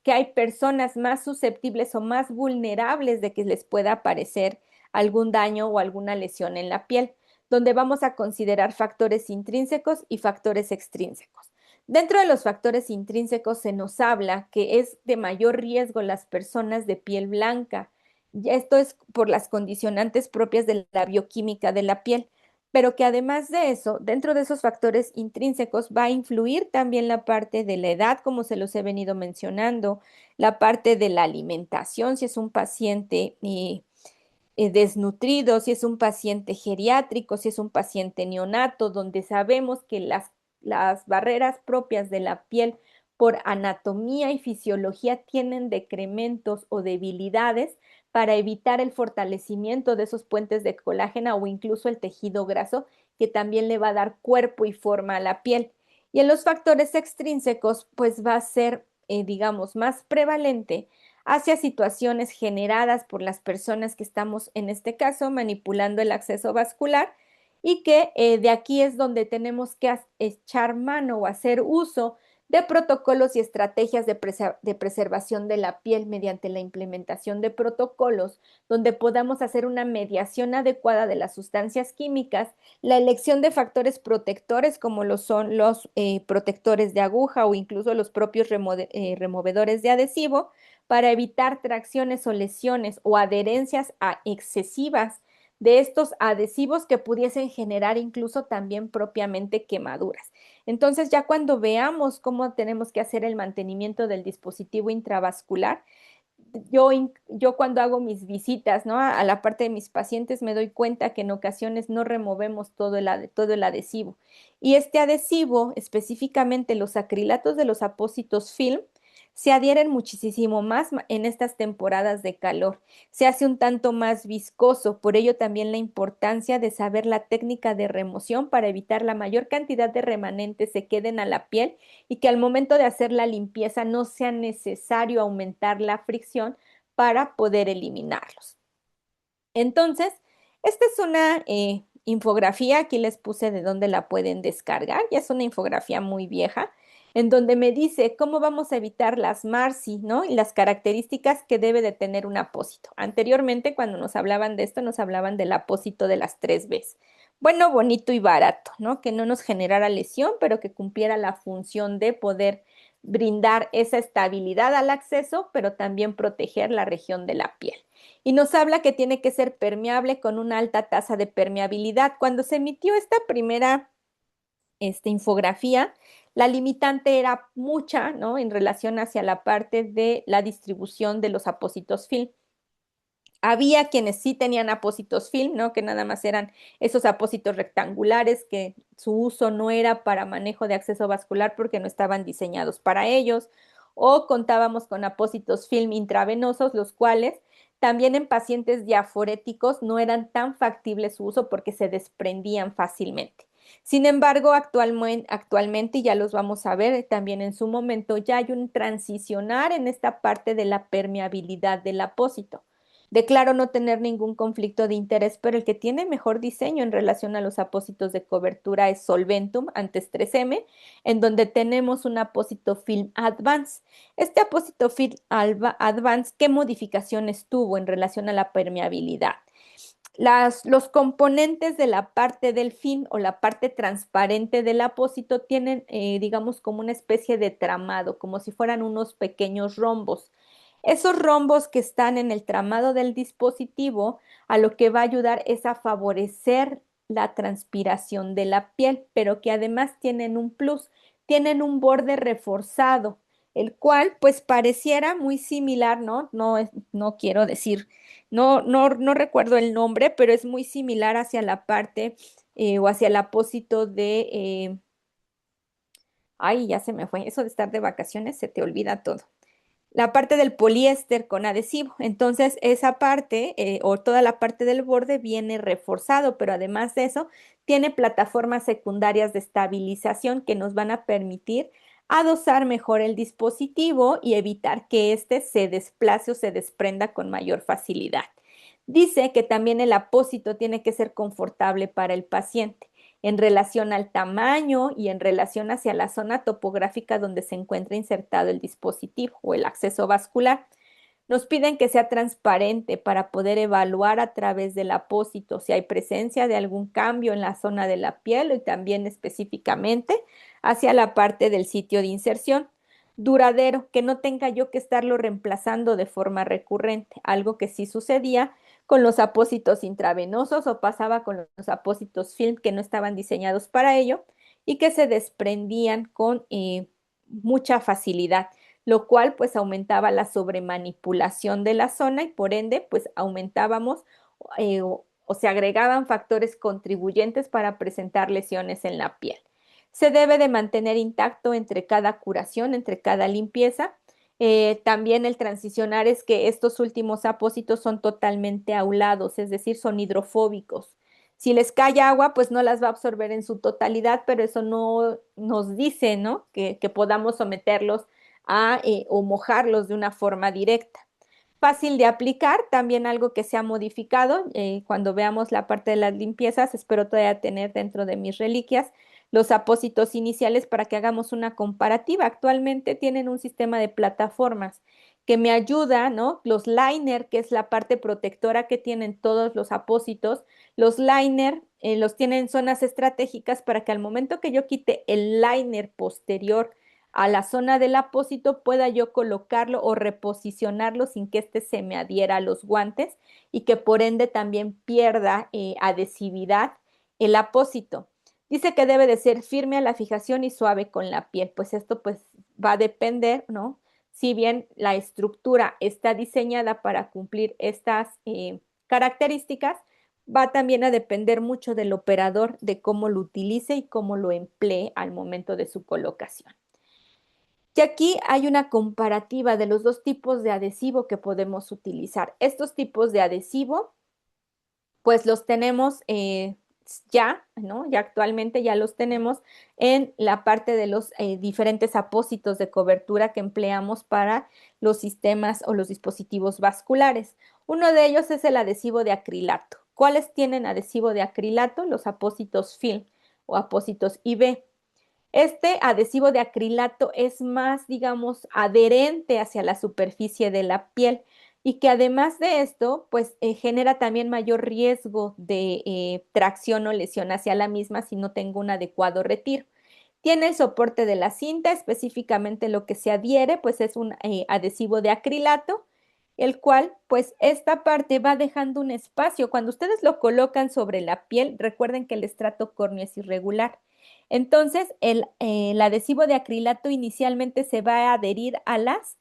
Que hay personas más susceptibles o más vulnerables de que les pueda aparecer algún daño o alguna lesión en la piel, donde vamos a considerar factores intrínsecos y factores extrínsecos. Dentro de los factores intrínsecos se nos habla que es de mayor riesgo las personas de piel blanca. Y esto es por las condicionantes propias de la bioquímica de la piel, pero que además de eso, dentro de esos factores intrínsecos va a influir también la parte de la edad, como se los he venido mencionando, la parte de la alimentación, si es un paciente desnutrido, si es un paciente geriátrico, si es un paciente neonato, donde sabemos que las barreras propias de la piel por anatomía y fisiología tienen decrementos o debilidades para evitar el fortalecimiento de esos puentes de colágeno o incluso el tejido graso que también le va a dar cuerpo y forma a la piel. Y en los factores extrínsecos, pues va a ser, digamos, más prevalente hacia situaciones generadas por las personas que estamos, en este caso, manipulando el acceso vascular y que de aquí es donde tenemos que echar mano o hacer uso de protocolos y estrategias de preservación de la piel mediante la implementación de protocolos donde podamos hacer una mediación adecuada de las sustancias químicas, la elección de factores protectores como lo son los protectores de aguja o incluso los propios removedores de adhesivo para evitar tracciones o lesiones o adherencias excesivas de estos adhesivos que pudiesen generar incluso también propiamente quemaduras. Entonces, ya cuando veamos cómo tenemos que hacer el mantenimiento del dispositivo intravascular, yo cuando hago mis visitas, ¿no? A la parte de mis pacientes me doy cuenta que en ocasiones no removemos todo el adhesivo. Y este adhesivo, específicamente los acrilatos de los apósitos film, se adhieren muchísimo más en estas temporadas de calor. Se hace un tanto más viscoso, por ello también la importancia de saber la técnica de remoción para evitar la mayor cantidad de remanentes se queden a la piel y que al momento de hacer la limpieza no sea necesario aumentar la fricción para poder eliminarlos. Entonces, esta es una infografía, aquí les puse de dónde la pueden descargar, ya es una infografía muy vieja, en donde me dice cómo vamos a evitar las MARSI, ¿no? Y las características que debe de tener un apósito. Anteriormente, cuando nos hablaban de esto, nos hablaban del apósito de las 3 Bs. Bueno, bonito y barato, ¿no? Que no nos generara lesión, pero que cumpliera la función de poder brindar esa estabilidad al acceso, pero también proteger la región de la piel. Y nos habla que tiene que ser permeable con una alta tasa de permeabilidad. Cuando se emitió esta primera infografía. La limitante era mucha, ¿no? En relación hacia la parte de la distribución de los apósitos film. Había quienes sí tenían apósitos film, ¿no? Que nada más eran esos apósitos rectangulares, que su uso no era para manejo de acceso vascular porque no estaban diseñados para ellos. O contábamos con apósitos film intravenosos, los cuales también en pacientes diaforéticos no eran tan factibles su uso porque se desprendían fácilmente. Sin embargo, actualmente, y ya los vamos a ver también en su momento, ya hay un transicionar en esta parte de la permeabilidad del apósito. Declaro no tener ningún conflicto de interés, pero el que tiene mejor diseño en relación a los apósitos de cobertura es Solventum, antes 3M, en donde tenemos un apósito Film Advance. Este apósito Film Advance, ¿qué modificaciones tuvo en relación a la permeabilidad? Los componentes de la parte del film o la parte transparente del apósito tienen, digamos, como una especie de tramado, como si fueran unos pequeños rombos. Esos rombos que están en el tramado del dispositivo, a lo que va a ayudar es a favorecer la transpiración de la piel, pero que además tienen un plus, tienen un borde reforzado, el cual pues pareciera muy similar, ¿no? No quiero decir, no recuerdo el nombre, pero es muy similar hacia la parte o hacia el apósito ay, ya se me fue, eso de estar de vacaciones, se te olvida todo, la parte del poliéster con adhesivo. Entonces, esa parte o toda la parte del borde viene reforzado, pero además de eso, tiene plataformas secundarias de estabilización que nos van a permitir adosar mejor el dispositivo y evitar que éste se desplace o se desprenda con mayor facilidad. Dice que también el apósito tiene que ser confortable para el paciente en relación al tamaño y en relación hacia la zona topográfica donde se encuentra insertado el dispositivo o el acceso vascular. Nos piden que sea transparente para poder evaluar a través del apósito si hay presencia de algún cambio en la zona de la piel y también específicamente hacia la parte del sitio de inserción. Duradero, que no tenga yo que estarlo reemplazando de forma recurrente, algo que sí sucedía con los apósitos intravenosos o pasaba con los apósitos film que no estaban diseñados para ello y que se desprendían con mucha facilidad, lo cual pues aumentaba la sobremanipulación de la zona y por ende pues aumentábamos o se agregaban factores contribuyentes para presentar lesiones en la piel. Se debe de mantener intacto entre cada curación, entre cada limpieza. También el transicionar es que estos últimos apósitos son totalmente aulados, es decir, son hidrofóbicos. Si les cae agua, pues no las va a absorber en su totalidad, pero eso no nos dice, ¿no? Que podamos someterlos a o mojarlos de una forma directa. Fácil de aplicar, también algo que se ha modificado. Cuando veamos la parte de las limpiezas, espero todavía tener dentro de mis reliquias los apósitos iniciales para que hagamos una comparativa. Actualmente tienen un sistema de plataformas que me ayuda, ¿no? Los liner, que es la parte protectora que tienen todos los apósitos, los liner los tienen en zonas estratégicas para que al momento que yo quite el liner posterior a la zona del apósito pueda yo colocarlo o reposicionarlo sin que éste se me adhiera a los guantes y que por ende también pierda adhesividad el apósito. Dice que debe de ser firme a la fijación y suave con la piel, pues esto pues va a depender, ¿no? Si bien la estructura está diseñada para cumplir estas características, va también a depender mucho del operador, de cómo lo utilice y cómo lo emplee al momento de su colocación. Y aquí hay una comparativa de los dos tipos de adhesivo que podemos utilizar. Estos tipos de adhesivo, pues los tenemos ya, ¿no? Ya actualmente ya los tenemos en la parte de los diferentes apósitos de cobertura que empleamos para los sistemas o los dispositivos vasculares. Uno de ellos es el adhesivo de acrilato. ¿Cuáles tienen adhesivo de acrilato? Los apósitos film o apósitos IB. Este adhesivo de acrilato es más, digamos, adherente hacia la superficie de la piel y que además de esto, pues genera también mayor riesgo de tracción o lesión hacia la misma si no tengo un adecuado retiro. Tiene el soporte de la cinta, específicamente lo que se adhiere, pues es un adhesivo de acrilato, el cual, pues esta parte va dejando un espacio. Cuando ustedes lo colocan sobre la piel, recuerden que el estrato córneo es irregular. Entonces, el adhesivo de acrilato inicialmente se va a adherir a las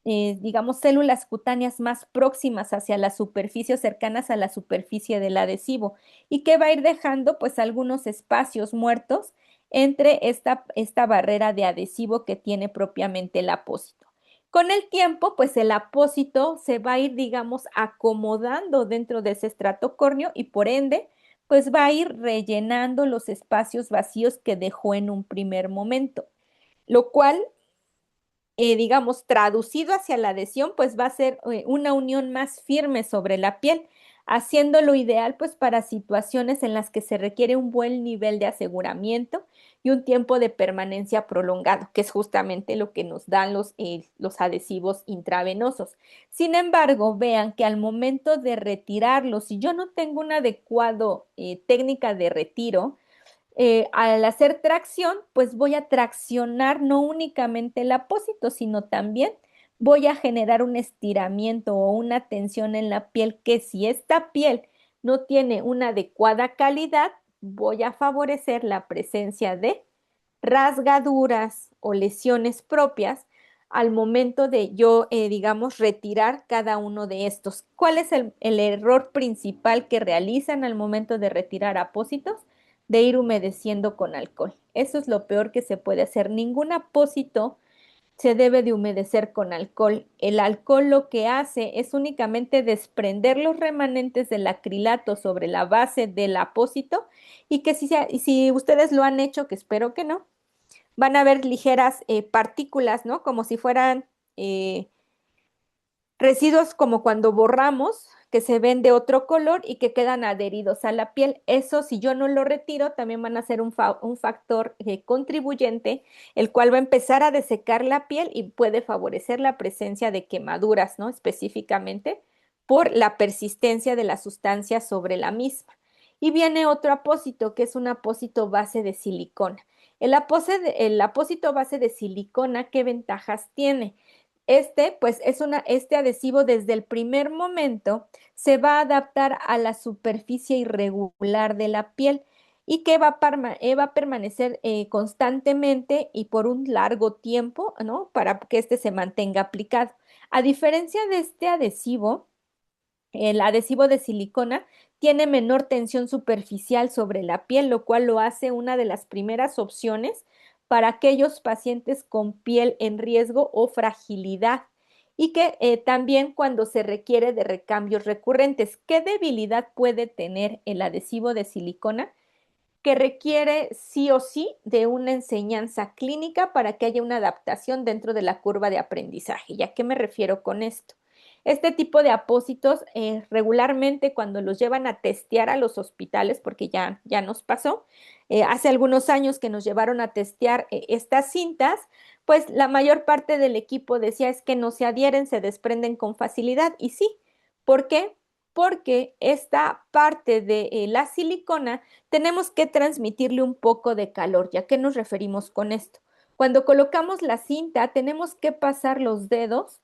digamos, células cutáneas más próximas hacia la superficie o cercanas a la superficie del adhesivo y que va a ir dejando pues algunos espacios muertos entre esta barrera de adhesivo que tiene propiamente el apósito. Con el tiempo, pues el apósito se va a ir, digamos, acomodando dentro de ese estrato córneo y por ende, pues va a ir rellenando los espacios vacíos que dejó en un primer momento, lo cual digamos, traducido hacia la adhesión, pues va a ser una unión más firme sobre la piel, haciéndolo ideal pues para situaciones en las que se requiere un buen nivel de aseguramiento y un tiempo de permanencia prolongado, que es justamente lo que nos dan los adhesivos intravenosos. Sin embargo, vean que al momento de retirarlos, si yo no tengo una adecuada técnica de retiro, al hacer tracción, pues voy a traccionar no únicamente el apósito, sino también voy a generar un estiramiento o una tensión en la piel que si esta piel no tiene una adecuada calidad, voy a favorecer la presencia de rasgaduras o lesiones propias al momento de yo, digamos, retirar cada uno de estos. ¿Cuál es el error principal que realizan al momento de retirar apósitos? De ir humedeciendo con alcohol. Eso es lo peor que se puede hacer. Ningún apósito se debe de humedecer con alcohol. El alcohol lo que hace es únicamente desprender los remanentes del acrilato sobre la base del apósito y que si ustedes lo han hecho, que espero que no, van a ver ligeras partículas, ¿no? Como si fueran eh, residuos como cuando borramos, que se ven de otro color y que quedan adheridos a la piel. Eso, si yo no lo retiro, también van a ser un factor contribuyente, el cual va a empezar a desecar la piel y puede favorecer la presencia de quemaduras, ¿no? Específicamente por la persistencia de la sustancia sobre la misma. Y viene otro apósito, que es un apósito base de silicona. El apósito base de silicona, ¿qué ventajas tiene? Pues este adhesivo desde el primer momento se va a adaptar a la superficie irregular de la piel y que va a permanecer constantemente y por un largo tiempo, ¿no? Para que este se mantenga aplicado. A diferencia de este adhesivo, el adhesivo de silicona tiene menor tensión superficial sobre la piel, lo cual lo hace una de las primeras opciones para aquellos pacientes con piel en riesgo o fragilidad y que también cuando se requiere de recambios recurrentes. ¿Qué debilidad puede tener el adhesivo de silicona? Que requiere sí o sí de una enseñanza clínica para que haya una adaptación dentro de la curva de aprendizaje. ¿Y a qué me refiero con esto? Este tipo de apósitos regularmente cuando los llevan a testear a los hospitales, porque ya nos pasó, hace algunos años que nos llevaron a testear estas cintas, pues la mayor parte del equipo decía es que no se adhieren, se desprenden con facilidad. Y sí, ¿por qué? Porque esta parte de la silicona tenemos que transmitirle un poco de calor. ¿Ya qué nos referimos con esto? Cuando colocamos la cinta, tenemos que pasar los dedos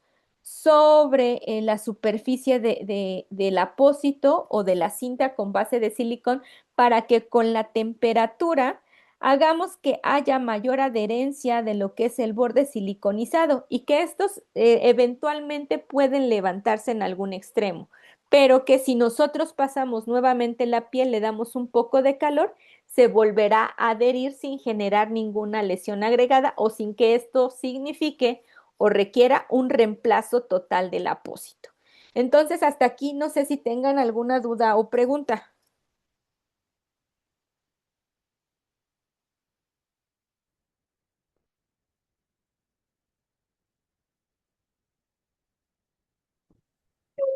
sobre la superficie del apósito o de la cinta con base de silicón para que con la temperatura hagamos que haya mayor adherencia de lo que es el borde siliconizado y que estos eventualmente pueden levantarse en algún extremo, pero que si nosotros pasamos nuevamente la piel, le damos un poco de calor, se volverá a adherir sin generar ninguna lesión agregada o sin que esto signifique o requiera un reemplazo total del apósito. Entonces, hasta aquí no sé si tengan alguna duda o pregunta.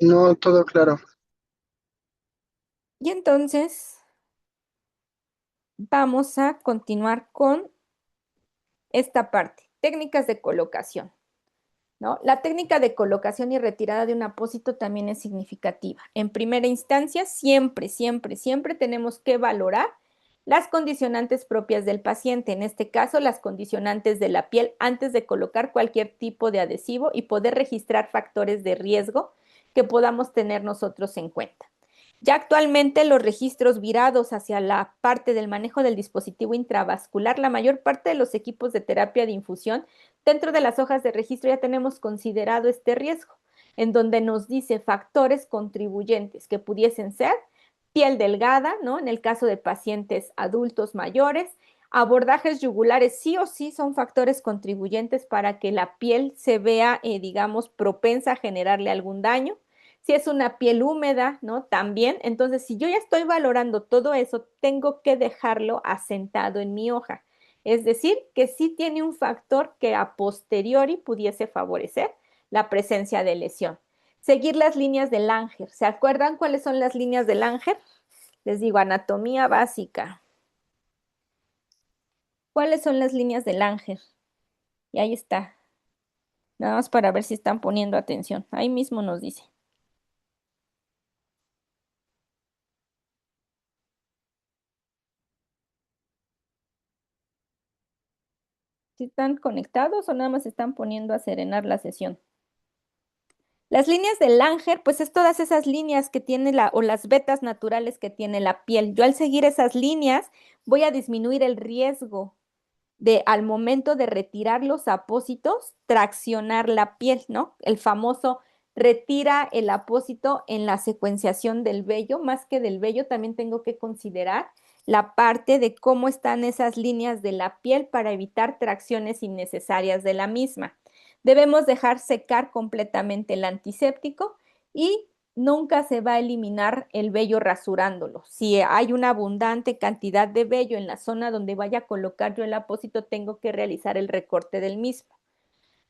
No, todo claro. Y entonces vamos a continuar con esta parte, técnicas de colocación. ¿No? La técnica de colocación y retirada de un apósito también es significativa. En primera instancia, siempre, siempre, siempre tenemos que valorar las condicionantes propias del paciente, en este caso las condicionantes de la piel antes de colocar cualquier tipo de adhesivo y poder registrar factores de riesgo que podamos tener nosotros en cuenta. Ya actualmente los registros virados hacia la parte del manejo del dispositivo intravascular, la mayor parte de los equipos de terapia de infusión, dentro de las hojas de registro ya tenemos considerado este riesgo, en donde nos dice factores contribuyentes que pudiesen ser piel delgada, ¿no? En el caso de pacientes adultos mayores, abordajes yugulares sí o sí son factores contribuyentes para que la piel se vea, digamos, propensa a generarle algún daño. Si es una piel húmeda, ¿no? También. Entonces, si yo ya estoy valorando todo eso, tengo que dejarlo asentado en mi hoja. Es decir, que sí tiene un factor que a posteriori pudiese favorecer la presencia de lesión. Seguir las líneas de Langer. ¿Se acuerdan cuáles son las líneas de Langer? Les digo, anatomía básica. ¿Cuáles son las líneas de Langer? Y ahí está. Nada más para ver si están poniendo atención. Ahí mismo nos dice. ¿Si están conectados o nada más están poniendo a serenar la sesión? Las líneas de Langer, pues es todas esas líneas que tiene o las vetas naturales que tiene la piel. Yo al seguir esas líneas voy a disminuir el riesgo de al momento de retirar los apósitos, traccionar la piel, ¿no? El famoso retira el apósito en la secuenciación del vello, más que del vello, también tengo que considerar la parte de cómo están esas líneas de la piel para evitar tracciones innecesarias de la misma. Debemos dejar secar completamente el antiséptico y nunca se va a eliminar el vello rasurándolo. Si hay una abundante cantidad de vello en la zona donde vaya a colocar yo el apósito, tengo que realizar el recorte del mismo.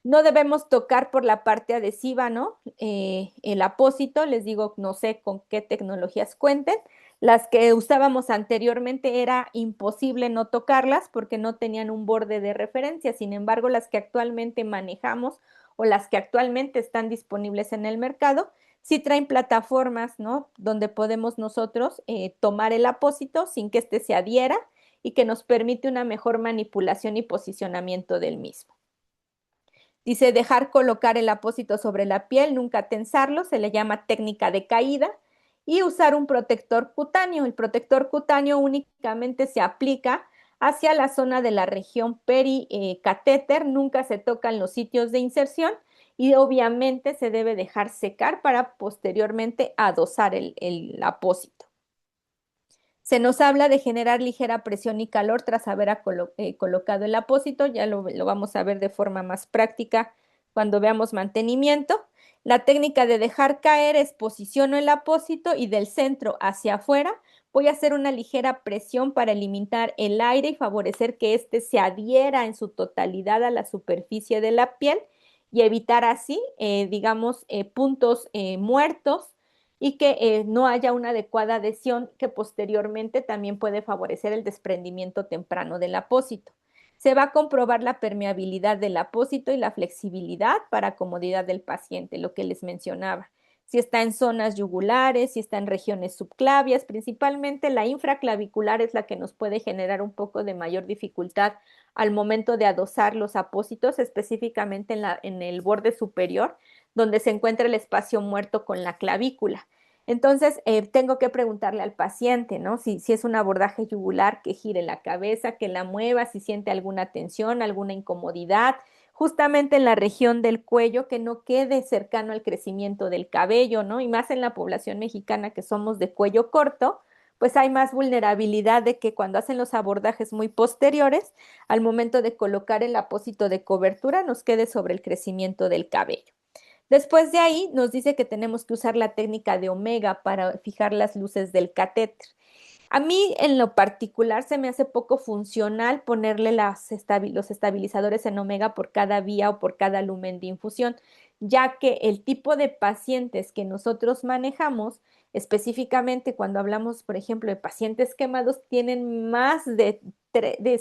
No debemos tocar por la parte adhesiva, ¿no? El apósito, les digo, no sé con qué tecnologías cuenten. Las que usábamos anteriormente era imposible no tocarlas porque no tenían un borde de referencia. Sin embargo, las que actualmente manejamos o las que actualmente están disponibles en el mercado, sí traen plataformas, ¿no? Donde podemos nosotros tomar el apósito sin que éste se adhiera y que nos permite una mejor manipulación y posicionamiento del mismo. Dice dejar colocar el apósito sobre la piel, nunca tensarlo, se le llama técnica de caída, y usar un protector cutáneo. El protector cutáneo únicamente se aplica hacia la zona de la región pericatéter, nunca se tocan los sitios de inserción y obviamente se debe dejar secar para posteriormente adosar el apósito. Se nos habla de generar ligera presión y calor tras haber colocado el apósito, ya lo vamos a ver de forma más práctica cuando veamos mantenimiento. La técnica de dejar caer es posiciono el apósito y del centro hacia afuera voy a hacer una ligera presión para eliminar el aire y favorecer que éste se adhiera en su totalidad a la superficie de la piel y evitar así, digamos, puntos muertos y que no haya una adecuada adhesión que posteriormente también puede favorecer el desprendimiento temprano del apósito. Se va a comprobar la permeabilidad del apósito y la flexibilidad para comodidad del paciente, lo que les mencionaba. Si está en zonas yugulares, si está en regiones subclavias, principalmente la infraclavicular es la que nos puede generar un poco de mayor dificultad al momento de adosar los apósitos, específicamente en el borde superior, donde se encuentra el espacio muerto con la clavícula. Entonces, tengo que preguntarle al paciente, ¿no? Si es un abordaje yugular, que gire la cabeza, que la mueva, si siente alguna tensión, alguna incomodidad, justamente en la región del cuello, que no quede cercano al crecimiento del cabello, ¿no? Y más en la población mexicana que somos de cuello corto, pues hay más vulnerabilidad de que cuando hacen los abordajes muy posteriores, al momento de colocar el apósito de cobertura, nos quede sobre el crecimiento del cabello. Después de ahí nos dice que tenemos que usar la técnica de omega para fijar las luces del catéter. A mí en lo particular se me hace poco funcional ponerle los estabilizadores en omega por cada vía o por cada lumen de infusión, ya que el tipo de pacientes que nosotros manejamos, específicamente cuando hablamos, por ejemplo, de pacientes quemados, tienen más de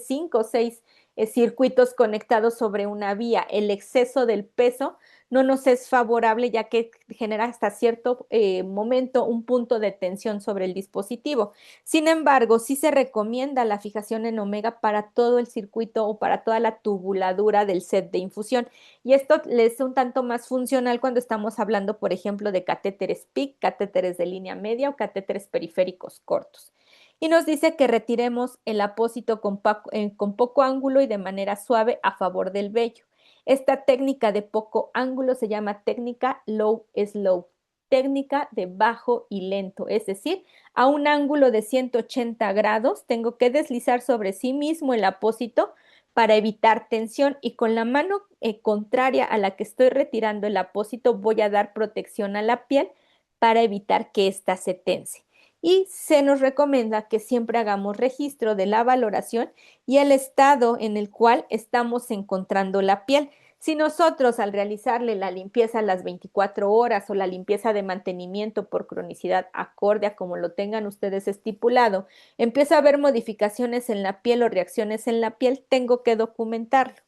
5 o 6 circuitos conectados sobre una vía. El exceso del peso no nos es favorable ya que genera hasta cierto momento un punto de tensión sobre el dispositivo. Sin embargo, sí se recomienda la fijación en omega para todo el circuito o para toda la tubuladura del set de infusión. Y esto le es un tanto más funcional cuando estamos hablando, por ejemplo, de catéteres PIC, catéteres de línea media o catéteres periféricos cortos. Y nos dice que retiremos el apósito con poco ángulo y de manera suave a favor del vello. Esta técnica de poco ángulo se llama técnica low slow, técnica de bajo y lento, es decir, a un ángulo de 180 grados tengo que deslizar sobre sí mismo el apósito para evitar tensión y con la mano contraria a la que estoy retirando el apósito voy a dar protección a la piel para evitar que ésta se tense. Y se nos recomienda que siempre hagamos registro de la valoración y el estado en el cual estamos encontrando la piel. Si nosotros al realizarle la limpieza a las 24 horas o la limpieza de mantenimiento por cronicidad acorde a como lo tengan ustedes estipulado, empieza a haber modificaciones en la piel o reacciones en la piel, tengo que documentarlo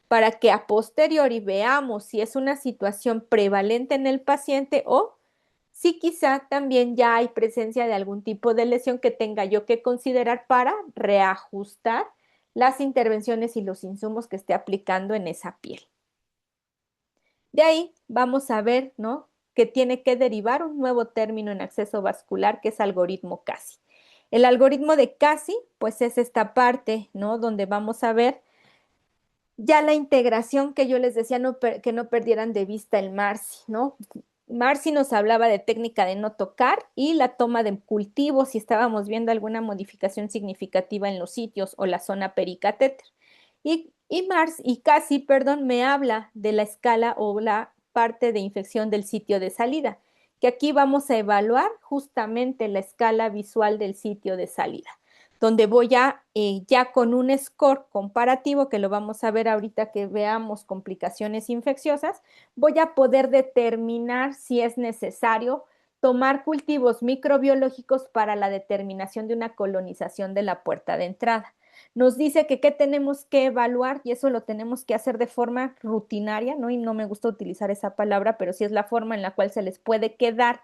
para que a posteriori veamos si es una situación prevalente en el paciente o si quizá también ya hay presencia de algún tipo de lesión que tenga yo que considerar para reajustar las intervenciones y los insumos que esté aplicando en esa piel. De ahí vamos a ver, ¿no? Que tiene que derivar un nuevo término en acceso vascular que es algoritmo CASI. El algoritmo de CASI, pues es esta parte, ¿no? Donde vamos a ver ya la integración que yo les decía, que no perdieran de vista el MARSI, ¿no? Marci nos hablaba de técnica de no tocar y la toma de cultivo si estábamos viendo alguna modificación significativa en los sitios o la zona pericatéter. Y casi, perdón, me habla de la escala o la parte de infección del sitio de salida, que aquí vamos a evaluar justamente la escala visual del sitio de salida, donde voy a, ya con un score comparativo, que lo vamos a ver ahorita que veamos complicaciones infecciosas, voy a poder determinar si es necesario tomar cultivos microbiológicos para la determinación de una colonización de la puerta de entrada. Nos dice que qué tenemos que evaluar y eso lo tenemos que hacer de forma rutinaria, ¿no? Y no me gusta utilizar esa palabra, pero sí es la forma en la cual se les puede quedar,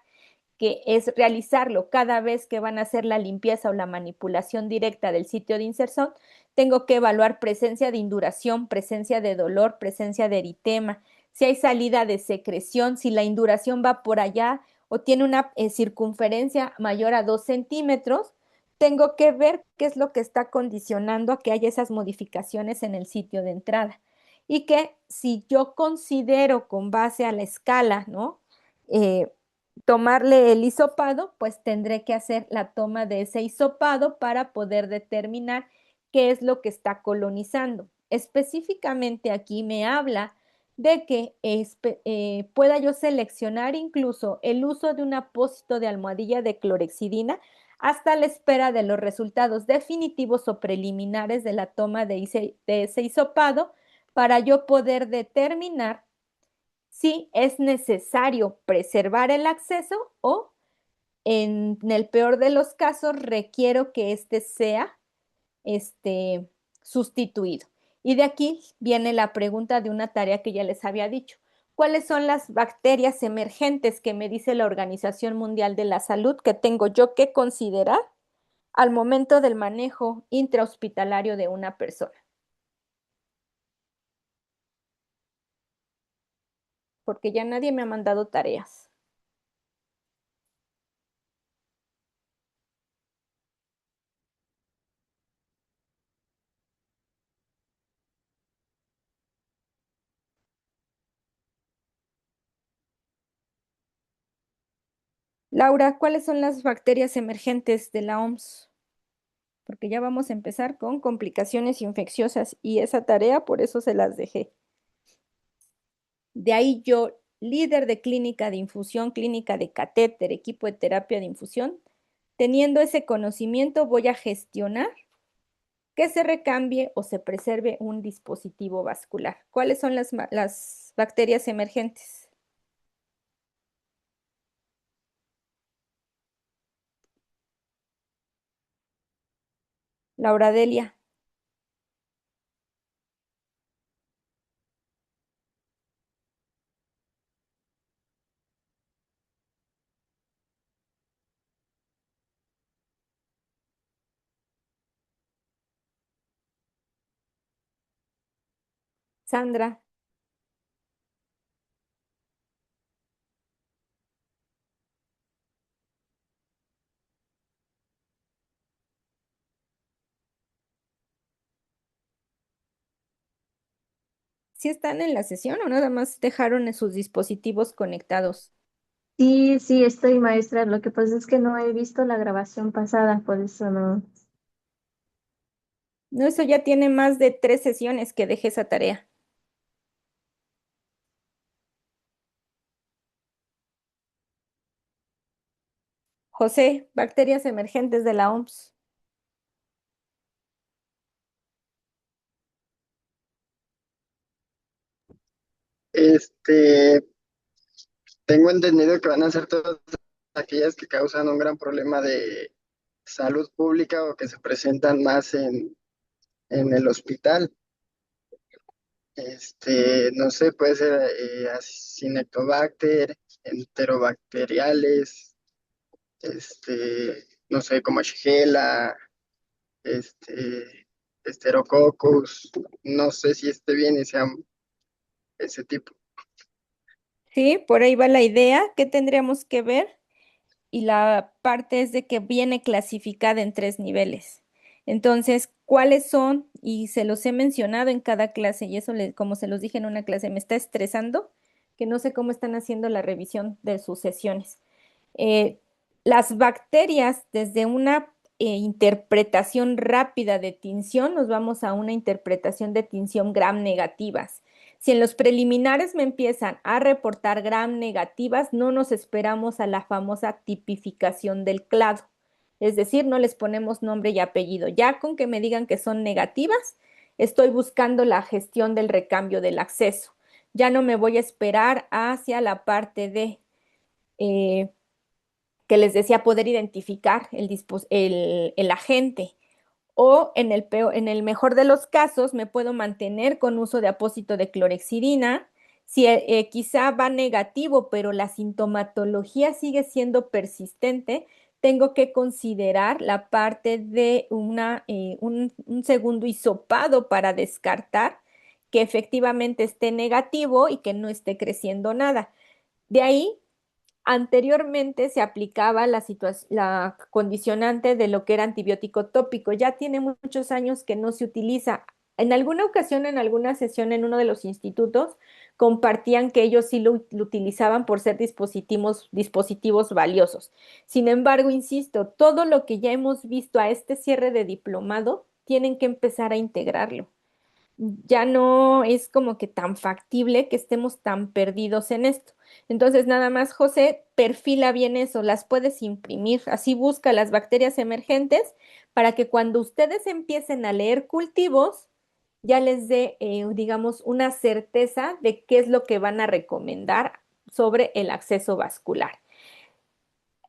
que es realizarlo cada vez que van a hacer la limpieza o la manipulación directa del sitio de inserción. Tengo que evaluar presencia de induración, presencia de dolor, presencia de eritema, si hay salida de secreción, si la induración va por allá o tiene una circunferencia mayor a 2 centímetros, tengo que ver qué es lo que está condicionando a que haya esas modificaciones en el sitio de entrada. Y que si yo considero con base a la escala, ¿no? Tomarle el hisopado, pues tendré que hacer la toma de ese hisopado para poder determinar qué es lo que está colonizando. Específicamente aquí me habla de que pueda yo seleccionar incluso el uso de un apósito de almohadilla de clorexidina hasta la espera de los resultados definitivos o preliminares de la toma de ese hisopado para yo poder determinar si es necesario preservar el acceso o en el peor de los casos requiero que éste sea este, sustituido. Y de aquí viene la pregunta de una tarea que ya les había dicho. ¿Cuáles son las bacterias emergentes que me dice la Organización Mundial de la Salud que tengo yo que considerar al momento del manejo intrahospitalario de una persona? Porque ya nadie me ha mandado tareas. Laura, ¿cuáles son las bacterias emergentes de la OMS? Porque ya vamos a empezar con complicaciones infecciosas y esa tarea por eso se las dejé. De ahí yo, líder de clínica de infusión, clínica de catéter, equipo de terapia de infusión, teniendo ese conocimiento voy a gestionar que se recambie o se preserve un dispositivo vascular. ¿Cuáles son las bacterias emergentes? Laura Delia. Sandra, ¿sí están en la sesión o nada más dejaron sus dispositivos conectados? Sí, sí, estoy maestra. Lo que pasa es que no he visto la grabación pasada, por eso no. No, eso ya tiene más de 3 sesiones que dejé esa tarea. José, bacterias emergentes de la OMS. Este, tengo entendido que van a ser todas aquellas que causan un gran problema de salud pública o que se presentan más en el hospital. No sé, puede ser Acinetobacter, enterobacteriales, no sé, como Shigella, Enterococcus, no sé si esté bien y sea ese tipo. Sí, por ahí va la idea. ¿Qué tendríamos que ver? Y la parte es de que viene clasificada en 3 niveles. Entonces, ¿cuáles son? Y se los he mencionado en cada clase y eso, como se los dije en una clase, me está estresando, que no sé cómo están haciendo la revisión de sus sesiones. Eh, las bacterias, desde una interpretación rápida de tinción, nos vamos a una interpretación de tinción gram negativas. Si en los preliminares me empiezan a reportar gram negativas, no nos esperamos a la famosa tipificación del clado. Es decir, no les ponemos nombre y apellido. Ya con que me digan que son negativas, estoy buscando la gestión del recambio del acceso. Ya no me voy a esperar hacia la parte de eh, que les decía poder identificar el agente. O en el mejor de los casos, me puedo mantener con uso de apósito de clorexidina. Si quizá va negativo, pero la sintomatología sigue siendo persistente, tengo que considerar la parte de un segundo hisopado para descartar que efectivamente esté negativo y que no esté creciendo nada. De ahí anteriormente se aplicaba la condicionante de lo que era antibiótico tópico. Ya tiene muchos años que no se utiliza. En alguna ocasión, en alguna sesión en uno de los institutos, compartían que ellos sí lo utilizaban por ser dispositivos valiosos. Sin embargo, insisto, todo lo que ya hemos visto a este cierre de diplomado, tienen que empezar a integrarlo. Ya no es como que tan factible que estemos tan perdidos en esto. Entonces, nada más, José, perfila bien eso, las puedes imprimir, así busca las bacterias emergentes para que cuando ustedes empiecen a leer cultivos, ya les dé, digamos, una certeza de qué es lo que van a recomendar sobre el acceso vascular.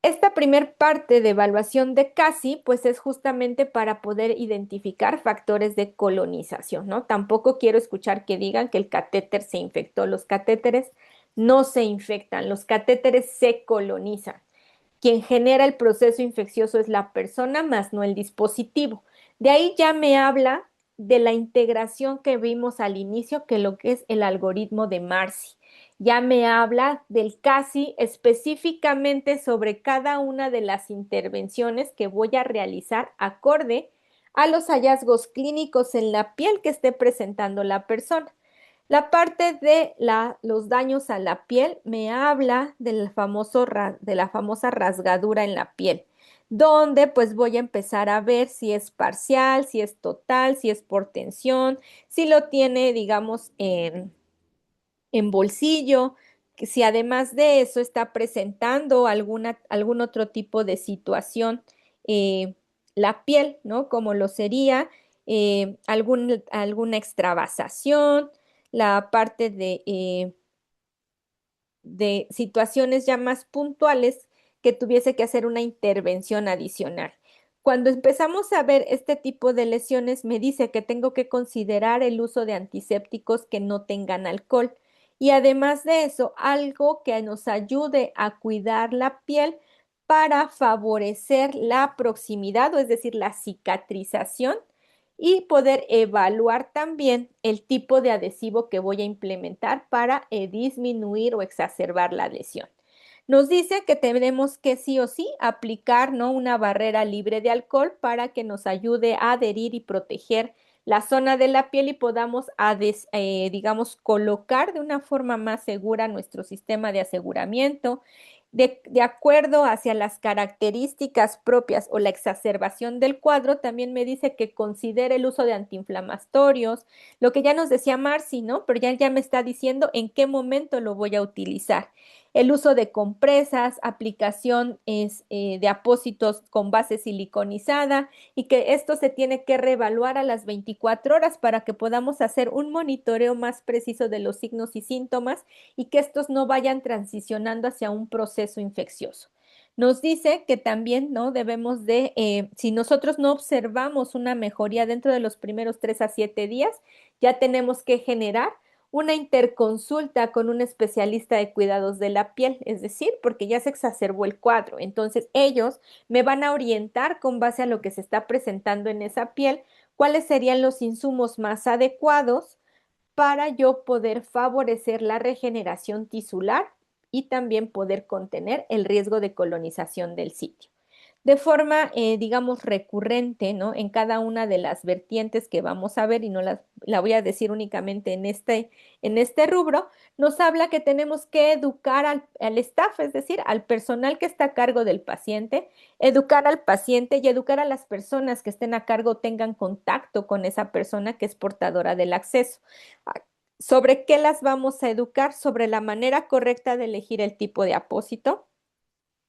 Esta primer parte de evaluación de CASI, pues es justamente para poder identificar factores de colonización, ¿no? Tampoco quiero escuchar que digan que el catéter se infectó. Los catéteres no se infectan, los catéteres se colonizan. Quien genera el proceso infeccioso es la persona, más no el dispositivo. De ahí ya me habla de la integración que vimos al inicio, que lo que es el algoritmo de Marcy. Ya me habla del CASI específicamente sobre cada una de las intervenciones que voy a realizar acorde a los hallazgos clínicos en la piel que esté presentando la persona. La parte de los daños a la piel me habla de la famosa rasgadura en la piel, donde pues voy a empezar a ver si es parcial, si es total, si es por tensión, si lo tiene, digamos, en bolsillo, que si además de eso está presentando algún otro tipo de situación, eh, la piel, ¿no? Como lo sería alguna extravasación, la parte de situaciones ya más puntuales que tuviese que hacer una intervención adicional. Cuando empezamos a ver este tipo de lesiones, me dice que tengo que considerar el uso de antisépticos que no tengan alcohol y además de eso, algo que nos ayude a cuidar la piel para favorecer la proximidad, o es decir, la cicatrización y poder evaluar también el tipo de adhesivo que voy a implementar para disminuir o exacerbar la lesión. Nos dice que tenemos que sí o sí aplicar, ¿no?, una barrera libre de alcohol para que nos ayude a adherir y proteger la zona de la piel y podamos, digamos, colocar de una forma más segura nuestro sistema de aseguramiento, de acuerdo hacia las características propias o la exacerbación del cuadro. También me dice que considere el uso de antiinflamatorios, lo que ya nos decía Marci, ¿no? Pero ya me está diciendo en qué momento lo voy a utilizar. El uso de compresas, aplicación de apósitos con base siliconizada, y que esto se tiene que reevaluar a las 24 horas para que podamos hacer un monitoreo más preciso de los signos y síntomas y que estos no vayan transicionando hacia un proceso infeccioso. Nos dice que también, ¿no?, debemos de, si nosotros no observamos una mejoría dentro de los primeros 3 a 7 días, ya tenemos que generar una interconsulta con un especialista de cuidados de la piel, es decir, porque ya se exacerbó el cuadro. Entonces, ellos me van a orientar con base a lo que se está presentando en esa piel, cuáles serían los insumos más adecuados para yo poder favorecer la regeneración tisular y también poder contener el riesgo de colonización del sitio. De forma, digamos, recurrente, ¿no?, en cada una de las vertientes que vamos a ver, y no la voy a decir únicamente en este rubro, nos habla que tenemos que educar al staff, es decir, al personal que está a cargo del paciente, educar al paciente y educar a las personas que estén a cargo, tengan contacto con esa persona que es portadora del acceso. ¿Sobre qué las vamos a educar? Sobre la manera correcta de elegir el tipo de apósito,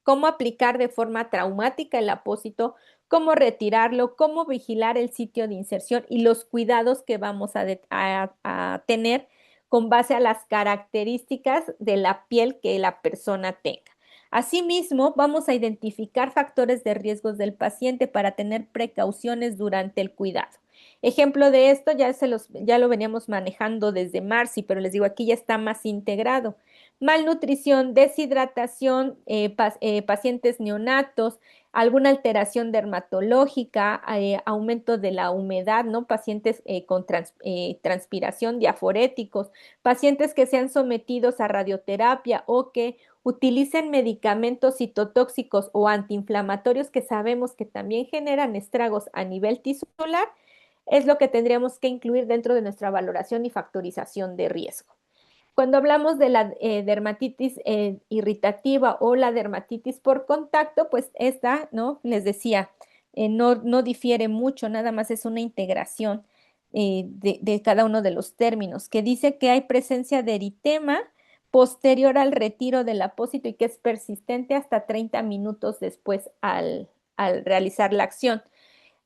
cómo aplicar de forma traumática el apósito, cómo retirarlo, cómo vigilar el sitio de inserción y los cuidados que vamos a tener con base a las características de la piel que la persona tenga. Asimismo, vamos a identificar factores de riesgos del paciente para tener precauciones durante el cuidado. Ejemplo de esto, ya lo veníamos manejando desde marzo, pero les digo, aquí ya está más integrado. Malnutrición, deshidratación, pacientes neonatos, alguna alteración dermatológica, aumento de la humedad, ¿no? Pacientes con transpiración, diaforéticos, pacientes que sean sometidos a radioterapia o que utilicen medicamentos citotóxicos o antiinflamatorios que sabemos que también generan estragos a nivel tisular, es lo que tendríamos que incluir dentro de nuestra valoración y factorización de riesgo. Cuando hablamos de la dermatitis irritativa o la dermatitis por contacto, pues esta, ¿no?, les decía, no difiere mucho, nada más es una integración de cada uno de los términos, que dice que hay presencia de eritema posterior al retiro del apósito y que es persistente hasta 30 minutos después al realizar la acción.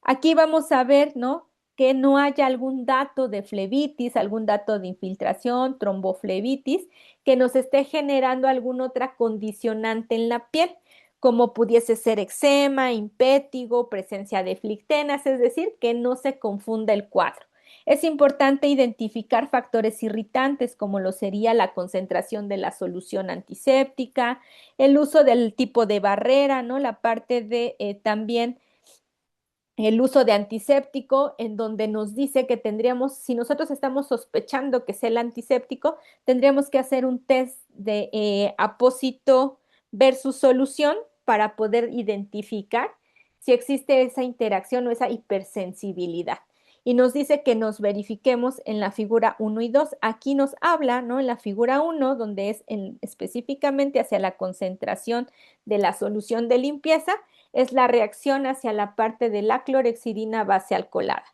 Aquí vamos a ver, ¿no?, que no haya algún dato de flebitis, algún dato de infiltración, tromboflebitis, que nos esté generando alguna otra condicionante en la piel, como pudiese ser eczema, impétigo, presencia de flictenas, es decir, que no se confunda el cuadro. Es importante identificar factores irritantes como lo sería la concentración de la solución antiséptica, el uso del tipo de barrera, ¿no?, la parte de también el uso de antiséptico, en donde nos dice que tendríamos, si nosotros estamos sospechando que es el antiséptico, tendríamos que hacer un test de apósito versus solución para poder identificar si existe esa interacción o esa hipersensibilidad. Y nos dice que nos verifiquemos en la figura 1 y 2. Aquí nos habla, ¿no?, en la figura 1, donde es específicamente hacia la concentración de la solución de limpieza, es la reacción hacia la parte de la clorhexidina base alcoholada,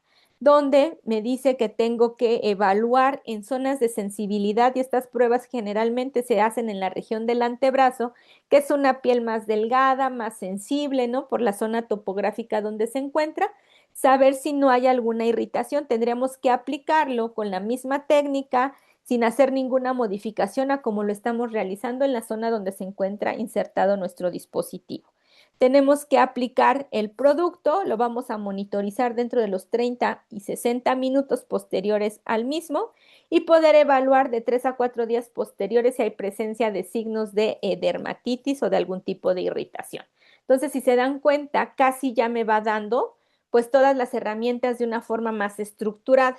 donde me dice que tengo que evaluar en zonas de sensibilidad, y estas pruebas generalmente se hacen en la región del antebrazo, que es una piel más delgada, más sensible, ¿no?, por la zona topográfica donde se encuentra, saber si no hay alguna irritación. Tendríamos que aplicarlo con la misma técnica, sin hacer ninguna modificación a como lo estamos realizando en la zona donde se encuentra insertado nuestro dispositivo. Tenemos que aplicar el producto, lo vamos a monitorizar dentro de los 30 y 60 minutos posteriores al mismo y poder evaluar de 3 a 4 días posteriores si hay presencia de signos de dermatitis o de algún tipo de irritación. Entonces, si se dan cuenta, casi ya me va dando pues todas las herramientas de una forma más estructurada.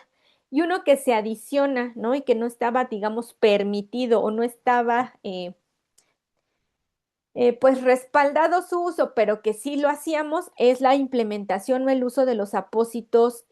Y uno que se adiciona, ¿no? Y que no estaba, digamos, permitido o no estaba pues respaldado su uso, pero que sí lo hacíamos, es la implementación o el uso de los apósitos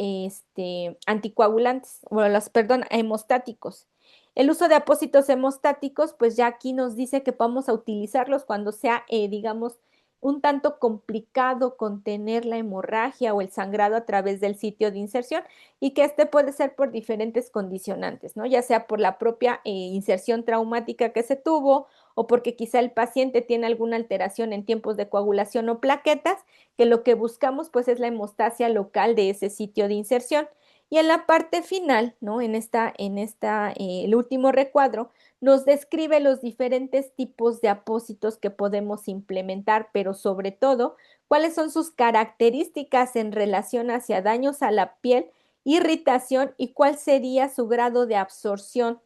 anticoagulantes, o los, perdón, hemostáticos. El uso de apósitos hemostáticos, pues ya aquí nos dice que vamos a utilizarlos cuando sea, digamos, un tanto complicado contener la hemorragia o el sangrado a través del sitio de inserción y que este puede ser por diferentes condicionantes, ¿no? Ya sea por la propia inserción traumática que se tuvo o porque quizá el paciente tiene alguna alteración en tiempos de coagulación o plaquetas, que lo que buscamos pues es la hemostasia local de ese sitio de inserción. Y en la parte final, ¿no? El último recuadro, nos describe los diferentes tipos de apósitos que podemos implementar, pero sobre todo, cuáles son sus características en relación hacia daños a la piel, irritación y cuál sería su grado de absorción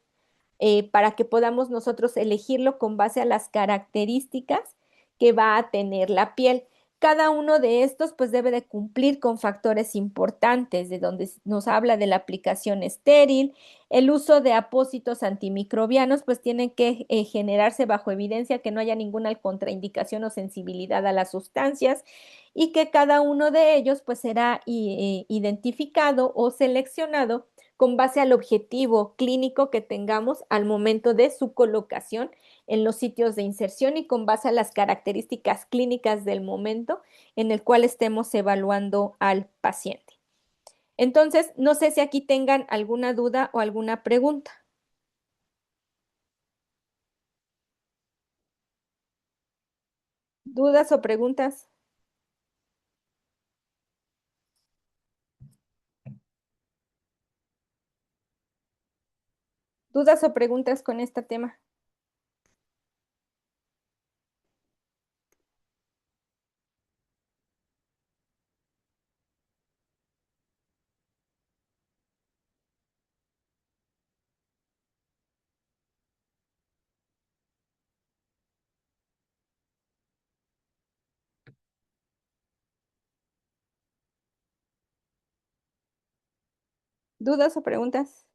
para que podamos nosotros elegirlo con base a las características que va a tener la piel. Cada uno de estos pues debe de cumplir con factores importantes, de donde nos habla de la aplicación estéril, el uso de apósitos antimicrobianos pues tienen que generarse bajo evidencia que no haya ninguna contraindicación o sensibilidad a las sustancias y que cada uno de ellos pues será identificado o seleccionado con base al objetivo clínico que tengamos al momento de su colocación en los sitios de inserción y con base a las características clínicas del momento en el cual estemos evaluando al paciente. Entonces, no sé si aquí tengan alguna duda o alguna pregunta. ¿Dudas o preguntas? ¿Dudas o preguntas con este tema? ¿Dudas o preguntas?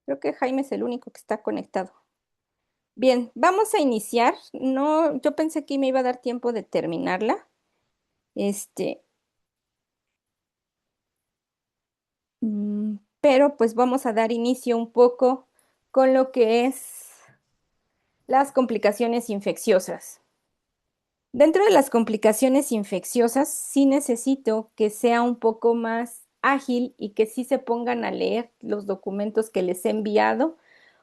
Creo que Jaime es el único que está conectado. Bien, vamos a iniciar. No, yo pensé que me iba a dar tiempo de terminarla. Este, pero pues vamos a dar inicio un poco con lo que es las complicaciones infecciosas. Dentro de las complicaciones infecciosas, sí necesito que sea un poco más ágil y que sí se pongan a leer los documentos que les he enviado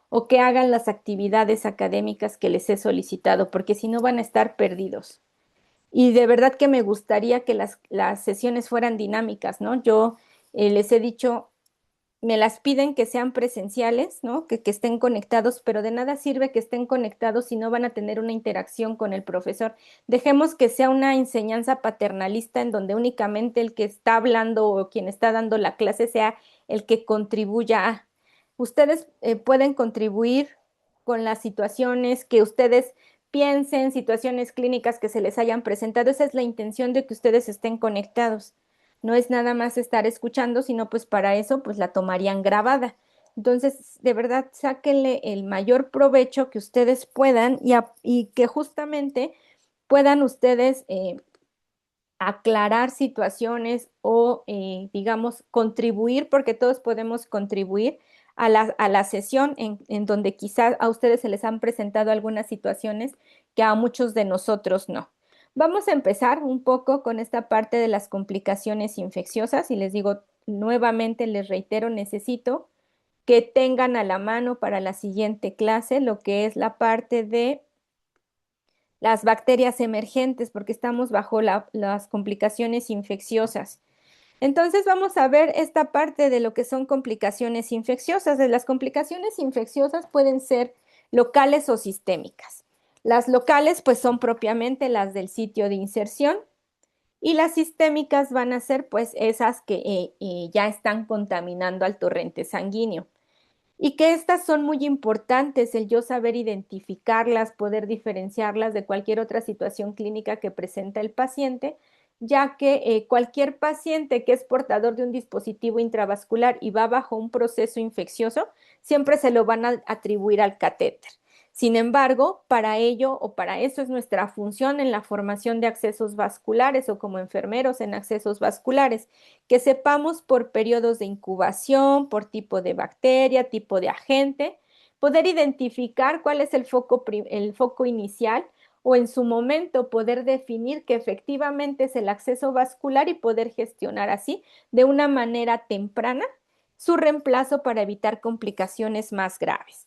o que hagan las actividades académicas que les he solicitado, porque si no van a estar perdidos. Y de verdad que me gustaría que las sesiones fueran dinámicas, ¿no? Yo les he dicho, me las piden que sean presenciales, ¿no? Que estén conectados, pero de nada sirve que estén conectados si no van a tener una interacción con el profesor. Dejemos que sea una enseñanza paternalista en donde únicamente el que está hablando o quien está dando la clase sea el que contribuya a. Ustedes pueden contribuir con las situaciones que ustedes piensen, situaciones clínicas que se les hayan presentado. Esa es la intención de que ustedes estén conectados. No es nada más estar escuchando, sino pues para eso pues la tomarían grabada. Entonces, de verdad, sáquenle el mayor provecho que ustedes puedan y que justamente puedan ustedes aclarar situaciones o, digamos, contribuir, porque todos podemos contribuir a la sesión en donde quizás a ustedes se les han presentado algunas situaciones que a muchos de nosotros no. Vamos a empezar un poco con esta parte de las complicaciones infecciosas y les digo nuevamente, les reitero, necesito que tengan a la mano para la siguiente clase lo que es la parte de las bacterias emergentes, porque estamos bajo las complicaciones infecciosas. Entonces vamos a ver esta parte de lo que son complicaciones infecciosas. De las complicaciones infecciosas pueden ser locales o sistémicas. Las locales pues son propiamente las del sitio de inserción y las sistémicas van a ser pues esas que ya están contaminando al torrente sanguíneo. Y que estas son muy importantes, el yo saber identificarlas, poder diferenciarlas de cualquier otra situación clínica que presenta el paciente, ya que cualquier paciente que es portador de un dispositivo intravascular y va bajo un proceso infeccioso, siempre se lo van a atribuir al catéter. Sin embargo, para ello o para eso es nuestra función en la formación de accesos vasculares o como enfermeros en accesos vasculares, que sepamos por periodos de incubación, por tipo de bacteria, tipo de agente, poder identificar cuál es el foco inicial o en su momento poder definir que efectivamente es el acceso vascular y poder gestionar así de una manera temprana su reemplazo para evitar complicaciones más graves.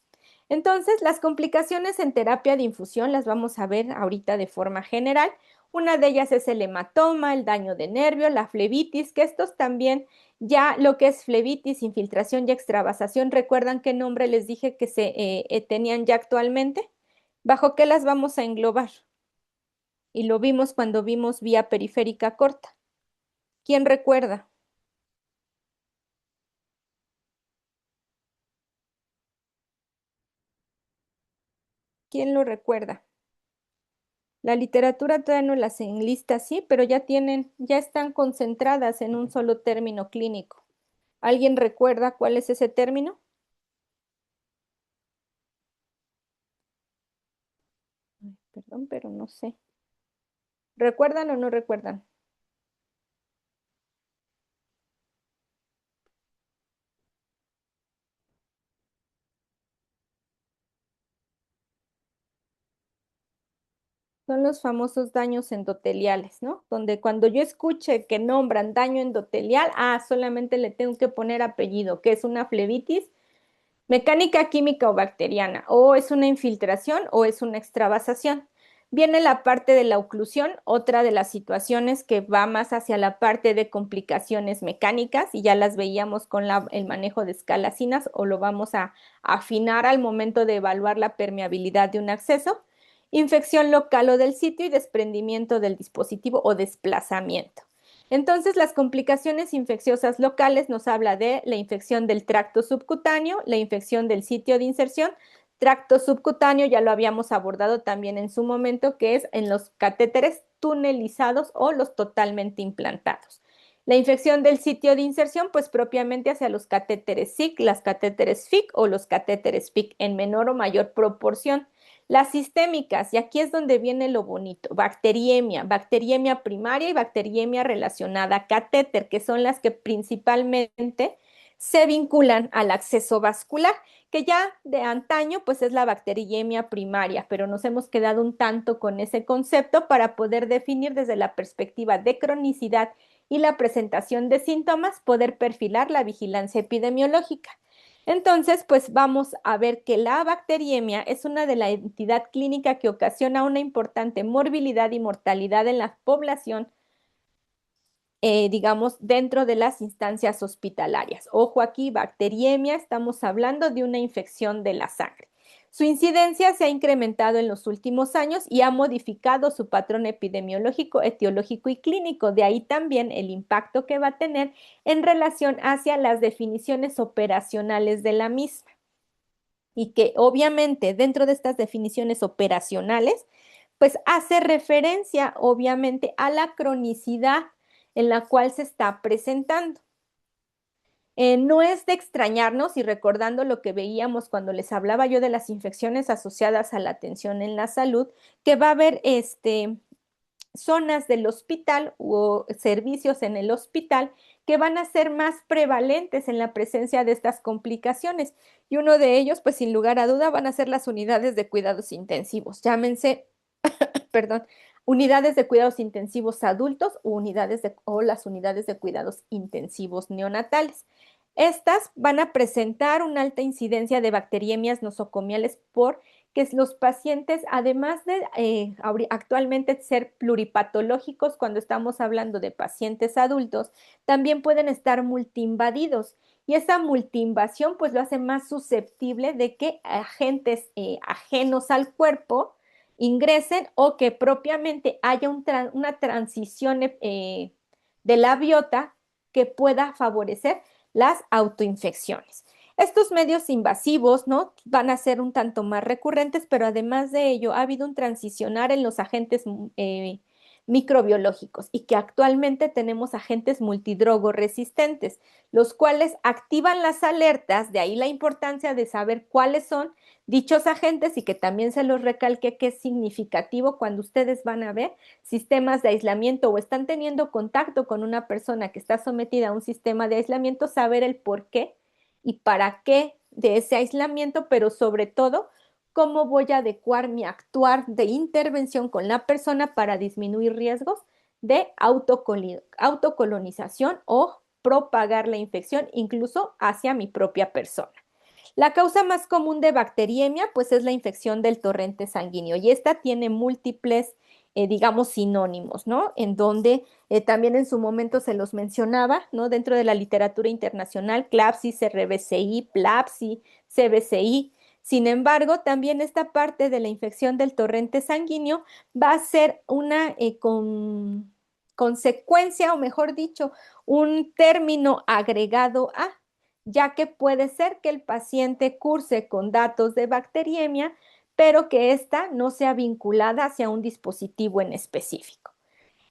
Entonces, las complicaciones en terapia de infusión las vamos a ver ahorita de forma general. Una de ellas es el hematoma, el daño de nervio, la flebitis, que estos también ya lo que es flebitis, infiltración y extravasación, ¿recuerdan qué nombre les dije que se tenían ya actualmente? ¿Bajo qué las vamos a englobar? Y lo vimos cuando vimos vía periférica corta. ¿Quién recuerda? ¿Quién lo recuerda? La literatura todavía no las enlista así, pero ya están concentradas en un solo término clínico. ¿Alguien recuerda cuál es ese término? Ay, perdón, pero no sé. ¿Recuerdan o no recuerdan? Son los famosos daños endoteliales, ¿no? Donde cuando yo escuche que nombran daño endotelial, solamente le tengo que poner apellido, que es una flebitis mecánica, química o bacteriana, o es una infiltración o es una extravasación. Viene la parte de la oclusión, otra de las situaciones que va más hacia la parte de complicaciones mecánicas y ya las veíamos con el manejo de escalacinas o lo vamos a afinar al momento de evaluar la permeabilidad de un acceso. Infección local o del sitio y desprendimiento del dispositivo o desplazamiento. Entonces, las complicaciones infecciosas locales nos habla de la infección del tracto subcutáneo, la infección del sitio de inserción, tracto subcutáneo, ya lo habíamos abordado también en su momento, que es en los catéteres tunelizados o los totalmente implantados. La infección del sitio de inserción, pues propiamente hacia los catéteres SIC, las catéteres FIC o los catéteres PIC en menor o mayor proporción. Las sistémicas, y aquí es donde viene lo bonito, bacteriemia primaria y bacteriemia relacionada a catéter, que son las que principalmente se vinculan al acceso vascular, que ya de antaño pues es la bacteriemia primaria, pero nos hemos quedado un tanto con ese concepto para poder definir desde la perspectiva de cronicidad y la presentación de síntomas, poder perfilar la vigilancia epidemiológica. Entonces, pues vamos a ver que la bacteriemia es una de la entidad clínica que ocasiona una importante morbilidad y mortalidad en la población, digamos, dentro de las instancias hospitalarias. Ojo aquí, bacteriemia, estamos hablando de una infección de la sangre. Su incidencia se ha incrementado en los últimos años y ha modificado su patrón epidemiológico, etiológico y clínico. De ahí también el impacto que va a tener en relación hacia las definiciones operacionales de la misma. Y que obviamente dentro de estas definiciones operacionales, pues hace referencia obviamente a la cronicidad en la cual se está presentando. No es de extrañarnos y recordando lo que veíamos cuando les hablaba yo de las infecciones asociadas a la atención en la salud, que va a haber zonas del hospital o servicios en el hospital que van a ser más prevalentes en la presencia de estas complicaciones. Y uno de ellos, pues sin lugar a duda, van a ser las unidades de cuidados intensivos. Llámense, perdón, unidades de cuidados intensivos adultos o las unidades de cuidados intensivos neonatales. Estas van a presentar una alta incidencia de bacteriemias nosocomiales porque los pacientes, además de actualmente ser pluripatológicos cuando estamos hablando de pacientes adultos, también pueden estar multiinvadidos. Y esa multiinvasión pues lo hace más susceptible de que agentes ajenos al cuerpo ingresen o que propiamente haya una transición de la biota que pueda favorecer las autoinfecciones. Estos medios invasivos, ¿no? Van a ser un tanto más recurrentes, pero además de ello ha habido un transicionar en los agentes microbiológicos y que actualmente tenemos agentes multidrogo-resistentes, los cuales activan las alertas, de ahí la importancia de saber cuáles son dichos agentes y que también se los recalque que es significativo cuando ustedes van a ver sistemas de aislamiento o están teniendo contacto con una persona que está sometida a un sistema de aislamiento, saber el por qué y para qué de ese aislamiento, pero sobre todo cómo voy a adecuar mi actuar de intervención con la persona para disminuir riesgos de autocolonización o propagar la infección incluso hacia mi propia persona. La causa más común de bacteriemia, pues, es la infección del torrente sanguíneo y esta tiene múltiples, digamos, sinónimos, ¿no? En donde también en su momento se los mencionaba, ¿no? Dentro de la literatura internacional, CLABSI, CRBCI, PLABSI, CBCI. Sin embargo, también esta parte de la infección del torrente sanguíneo va a ser una consecuencia, o mejor dicho, un término agregado a, ya que puede ser que el paciente curse con datos de bacteriemia, pero que ésta no sea vinculada hacia un dispositivo en específico.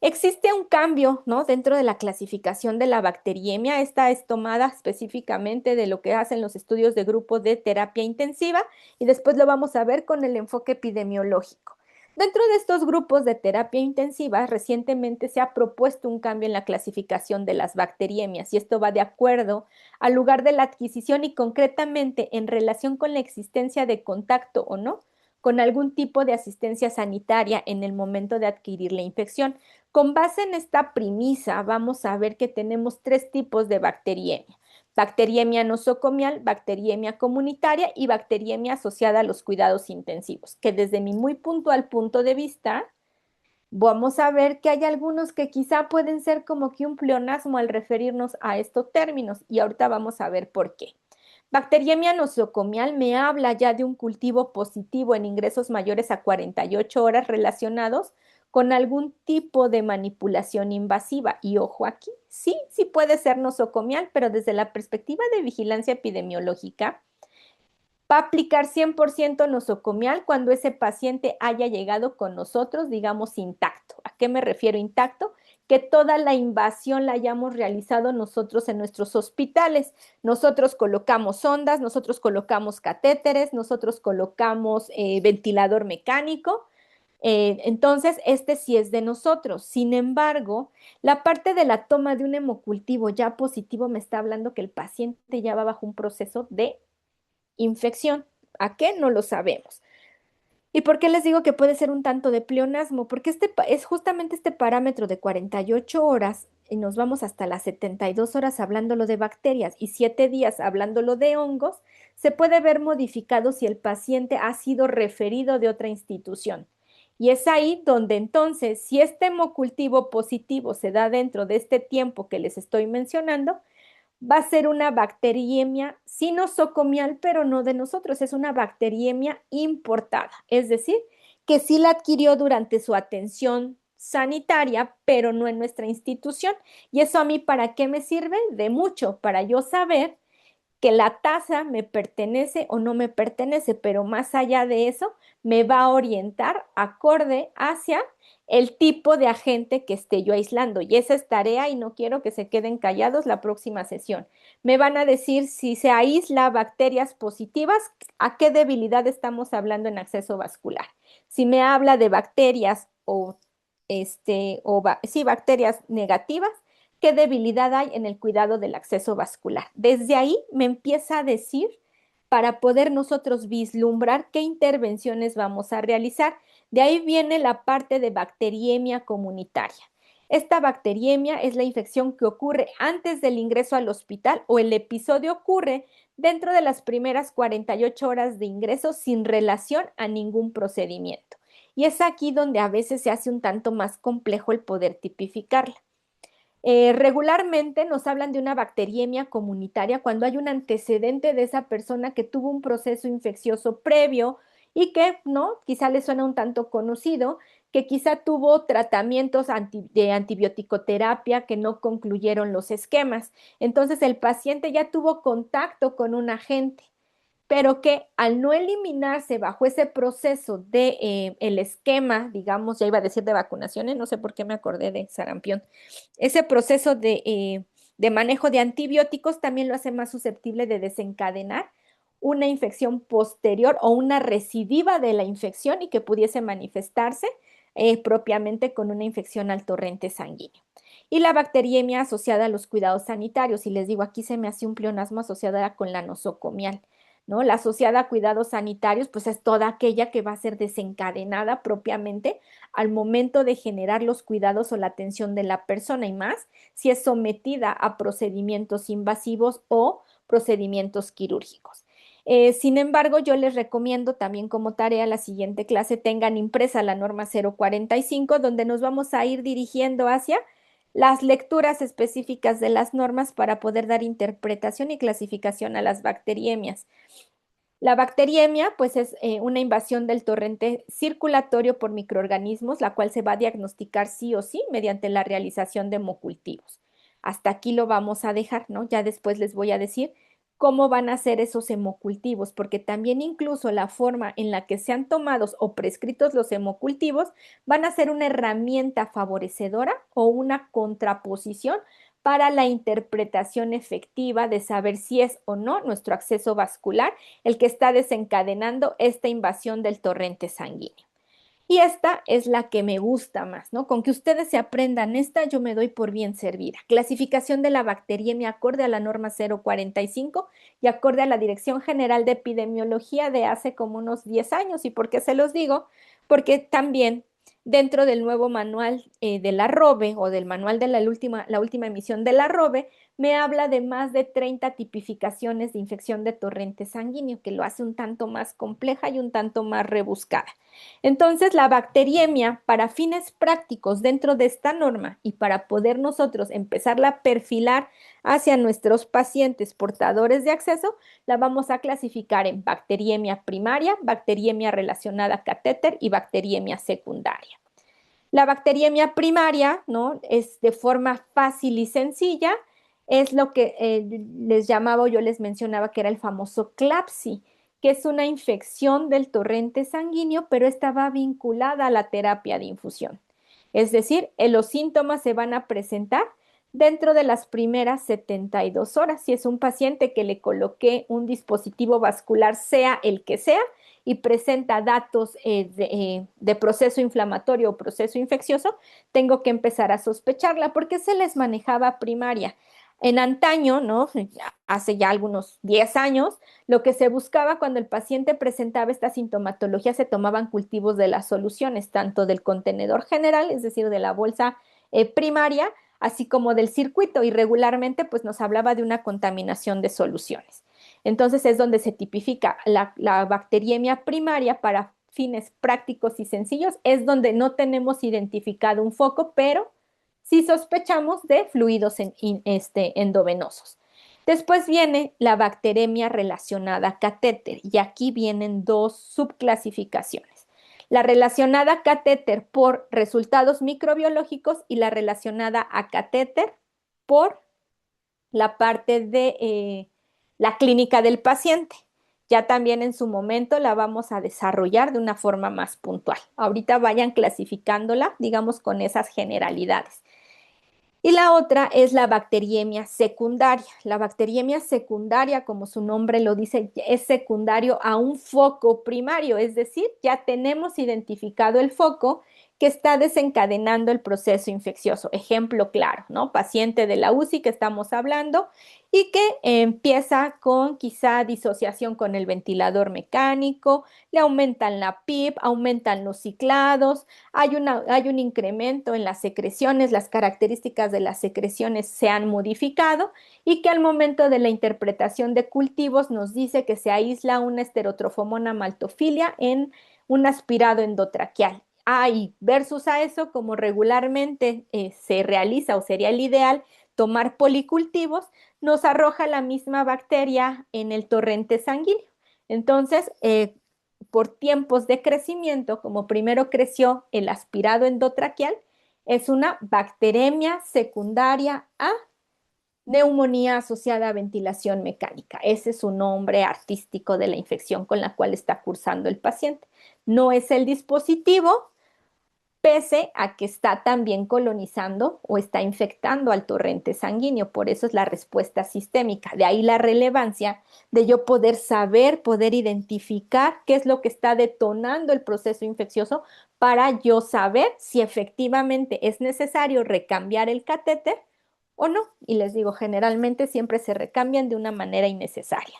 Existe un cambio, ¿no? Dentro de la clasificación de la bacteriemia. Esta es tomada específicamente de lo que hacen los estudios de grupos de terapia intensiva y después lo vamos a ver con el enfoque epidemiológico. Dentro de estos grupos de terapia intensiva, recientemente se ha propuesto un cambio en la clasificación de las bacteriemias y esto va de acuerdo al lugar de la adquisición y concretamente en relación con la existencia de contacto o no con algún tipo de asistencia sanitaria en el momento de adquirir la infección. Con base en esta premisa, vamos a ver que tenemos tres tipos de bacteriemia. Bacteriemia nosocomial, bacteriemia comunitaria y bacteriemia asociada a los cuidados intensivos, que desde mi muy puntual punto de vista, vamos a ver que hay algunos que quizá pueden ser como que un pleonasmo al referirnos a estos términos y ahorita vamos a ver por qué. Bacteriemia nosocomial me habla ya de un cultivo positivo en ingresos mayores a 48 horas relacionados con algún tipo de manipulación invasiva. Y ojo aquí, sí, sí puede ser nosocomial, pero desde la perspectiva de vigilancia epidemiológica, va a aplicar 100% nosocomial cuando ese paciente haya llegado con nosotros, digamos, intacto. ¿A qué me refiero intacto? Que toda la invasión la hayamos realizado nosotros en nuestros hospitales. Nosotros colocamos sondas, nosotros colocamos catéteres, nosotros colocamos ventilador mecánico. Entonces, este sí es de nosotros. Sin embargo, la parte de la toma de un hemocultivo ya positivo me está hablando que el paciente ya va bajo un proceso de infección. ¿A qué? No lo sabemos. ¿Y por qué les digo que puede ser un tanto de pleonasmo? Porque es justamente este parámetro de 48 horas y nos vamos hasta las 72 horas hablándolo de bacterias y 7 días hablándolo de hongos, se puede ver modificado si el paciente ha sido referido de otra institución. Y es ahí donde entonces, si este hemocultivo positivo se da dentro de este tiempo que les estoy mencionando, va a ser una bacteriemia sí nosocomial, pero no de nosotros, es una bacteriemia importada, es decir, que sí la adquirió durante su atención sanitaria, pero no en nuestra institución. ¿Y eso a mí para qué me sirve? De mucho, para yo saber que la tasa me pertenece o no me pertenece, pero más allá de eso, me va a orientar acorde hacia el tipo de agente que esté yo aislando. Y esa es tarea y no quiero que se queden callados la próxima sesión. Me van a decir si se aísla bacterias positivas, a qué debilidad estamos hablando en acceso vascular. Si me habla de bacterias sí, bacterias negativas, qué debilidad hay en el cuidado del acceso vascular. Desde ahí me empieza a decir para poder nosotros vislumbrar qué intervenciones vamos a realizar. De ahí viene la parte de bacteriemia comunitaria. Esta bacteriemia es la infección que ocurre antes del ingreso al hospital o el episodio ocurre dentro de las primeras 48 horas de ingreso sin relación a ningún procedimiento. Y es aquí donde a veces se hace un tanto más complejo el poder tipificarla. Regularmente nos hablan de una bacteriemia comunitaria cuando hay un antecedente de esa persona que tuvo un proceso infeccioso previo y que, ¿no? Quizá le suena un tanto conocido, que quizá tuvo tratamientos de antibioticoterapia que no concluyeron los esquemas. Entonces el paciente ya tuvo contacto con un agente pero que al no eliminarse bajo ese proceso de el esquema, digamos, ya iba a decir de vacunaciones, no sé por qué me acordé de sarampión, ese proceso de manejo de antibióticos también lo hace más susceptible de desencadenar una infección posterior o una recidiva de la infección y que pudiese manifestarse propiamente con una infección al torrente sanguíneo. Y la bacteriemia asociada a los cuidados sanitarios, y les digo, aquí se me hace un pleonasmo asociada con la nosocomial, ¿no? La asociada a cuidados sanitarios, pues es toda aquella que va a ser desencadenada propiamente al momento de generar los cuidados o la atención de la persona y más si es sometida a procedimientos invasivos o procedimientos quirúrgicos. Sin embargo, yo les recomiendo también como tarea la siguiente clase tengan impresa la norma 045, donde nos vamos a ir dirigiendo hacia las lecturas específicas de las normas para poder dar interpretación y clasificación a las bacteriemias. La bacteriemia, pues, es una invasión del torrente circulatorio por microorganismos, la cual se va a diagnosticar sí o sí mediante la realización de hemocultivos. Hasta aquí lo vamos a dejar, ¿no? Ya después les voy a decir cómo van a ser esos hemocultivos, porque también incluso la forma en la que sean tomados o prescritos los hemocultivos van a ser una herramienta favorecedora o una contraposición para la interpretación efectiva de saber si es o no nuestro acceso vascular el que está desencadenando esta invasión del torrente sanguíneo. Y esta es la que me gusta más, ¿no? Con que ustedes se aprendan esta, yo me doy por bien servida. Clasificación de la bacteriemia acorde a la norma 045 y acorde a la Dirección General de Epidemiología de hace como unos 10 años. ¿Y por qué se los digo? Porque también dentro del nuevo manual de la ROVE o del manual de la última emisión de la ROVE, me habla de más de 30 tipificaciones de infección de torrente sanguíneo, que lo hace un tanto más compleja y un tanto más rebuscada. Entonces, la bacteriemia, para fines prácticos dentro de esta norma y para poder nosotros empezarla a perfilar hacia nuestros pacientes portadores de acceso, la vamos a clasificar en bacteriemia primaria, bacteriemia relacionada a catéter y bacteriemia secundaria. La bacteriemia primaria, ¿no? Es de forma fácil y sencilla, es lo que les llamaba o yo les mencionaba que era el famoso CLABSI, que es una infección del torrente sanguíneo, pero esta va vinculada a la terapia de infusión. Es decir, los síntomas se van a presentar dentro de las primeras 72 horas. Si es un paciente que le coloqué un dispositivo vascular, sea el que sea, y presenta datos de proceso inflamatorio o proceso infeccioso, tengo que empezar a sospecharla porque se les manejaba primaria. En antaño, ¿no? Hace ya algunos 10 años, lo que se buscaba cuando el paciente presentaba esta sintomatología, se tomaban cultivos de las soluciones, tanto del contenedor general, es decir, de la bolsa primaria, así como del circuito, y regularmente pues nos hablaba de una contaminación de soluciones. Entonces es donde se tipifica la bacteriemia primaria para fines prácticos y sencillos, es donde no tenemos identificado un foco, pero sí sospechamos de fluidos endovenosos. Después viene la bacteremia relacionada a catéter y aquí vienen dos subclasificaciones. La relacionada a catéter por resultados microbiológicos y la relacionada a catéter por la parte de la clínica del paciente. Ya también en su momento la vamos a desarrollar de una forma más puntual. Ahorita vayan clasificándola, digamos, con esas generalidades. Y la otra es la bacteriemia secundaria. La bacteriemia secundaria, como su nombre lo dice, es secundario a un foco primario, es decir, ya tenemos identificado el foco que está desencadenando el proceso infeccioso. Ejemplo claro, ¿no? Paciente de la UCI que estamos hablando y que empieza con quizá disociación con el ventilador mecánico, le aumentan la PIP, aumentan los ciclados, hay un incremento en las secreciones, las características de las secreciones se han modificado y que al momento de la interpretación de cultivos nos dice que se aísla una esterotrofomona maltofilia en un aspirado endotraqueal. Y versus a eso, como regularmente se realiza o sería el ideal tomar policultivos, nos arroja la misma bacteria en el torrente sanguíneo. Entonces, por tiempos de crecimiento, como primero creció el aspirado endotraqueal, es una bacteremia secundaria a neumonía asociada a ventilación mecánica. Ese es su nombre artístico de la infección con la cual está cursando el paciente. No es el dispositivo, pese a que está también colonizando o está infectando al torrente sanguíneo. Por eso es la respuesta sistémica. De ahí la relevancia de yo poder saber, poder identificar qué es lo que está detonando el proceso infeccioso para yo saber si efectivamente es necesario recambiar el catéter o no. Y les digo, generalmente siempre se recambian de una manera innecesaria.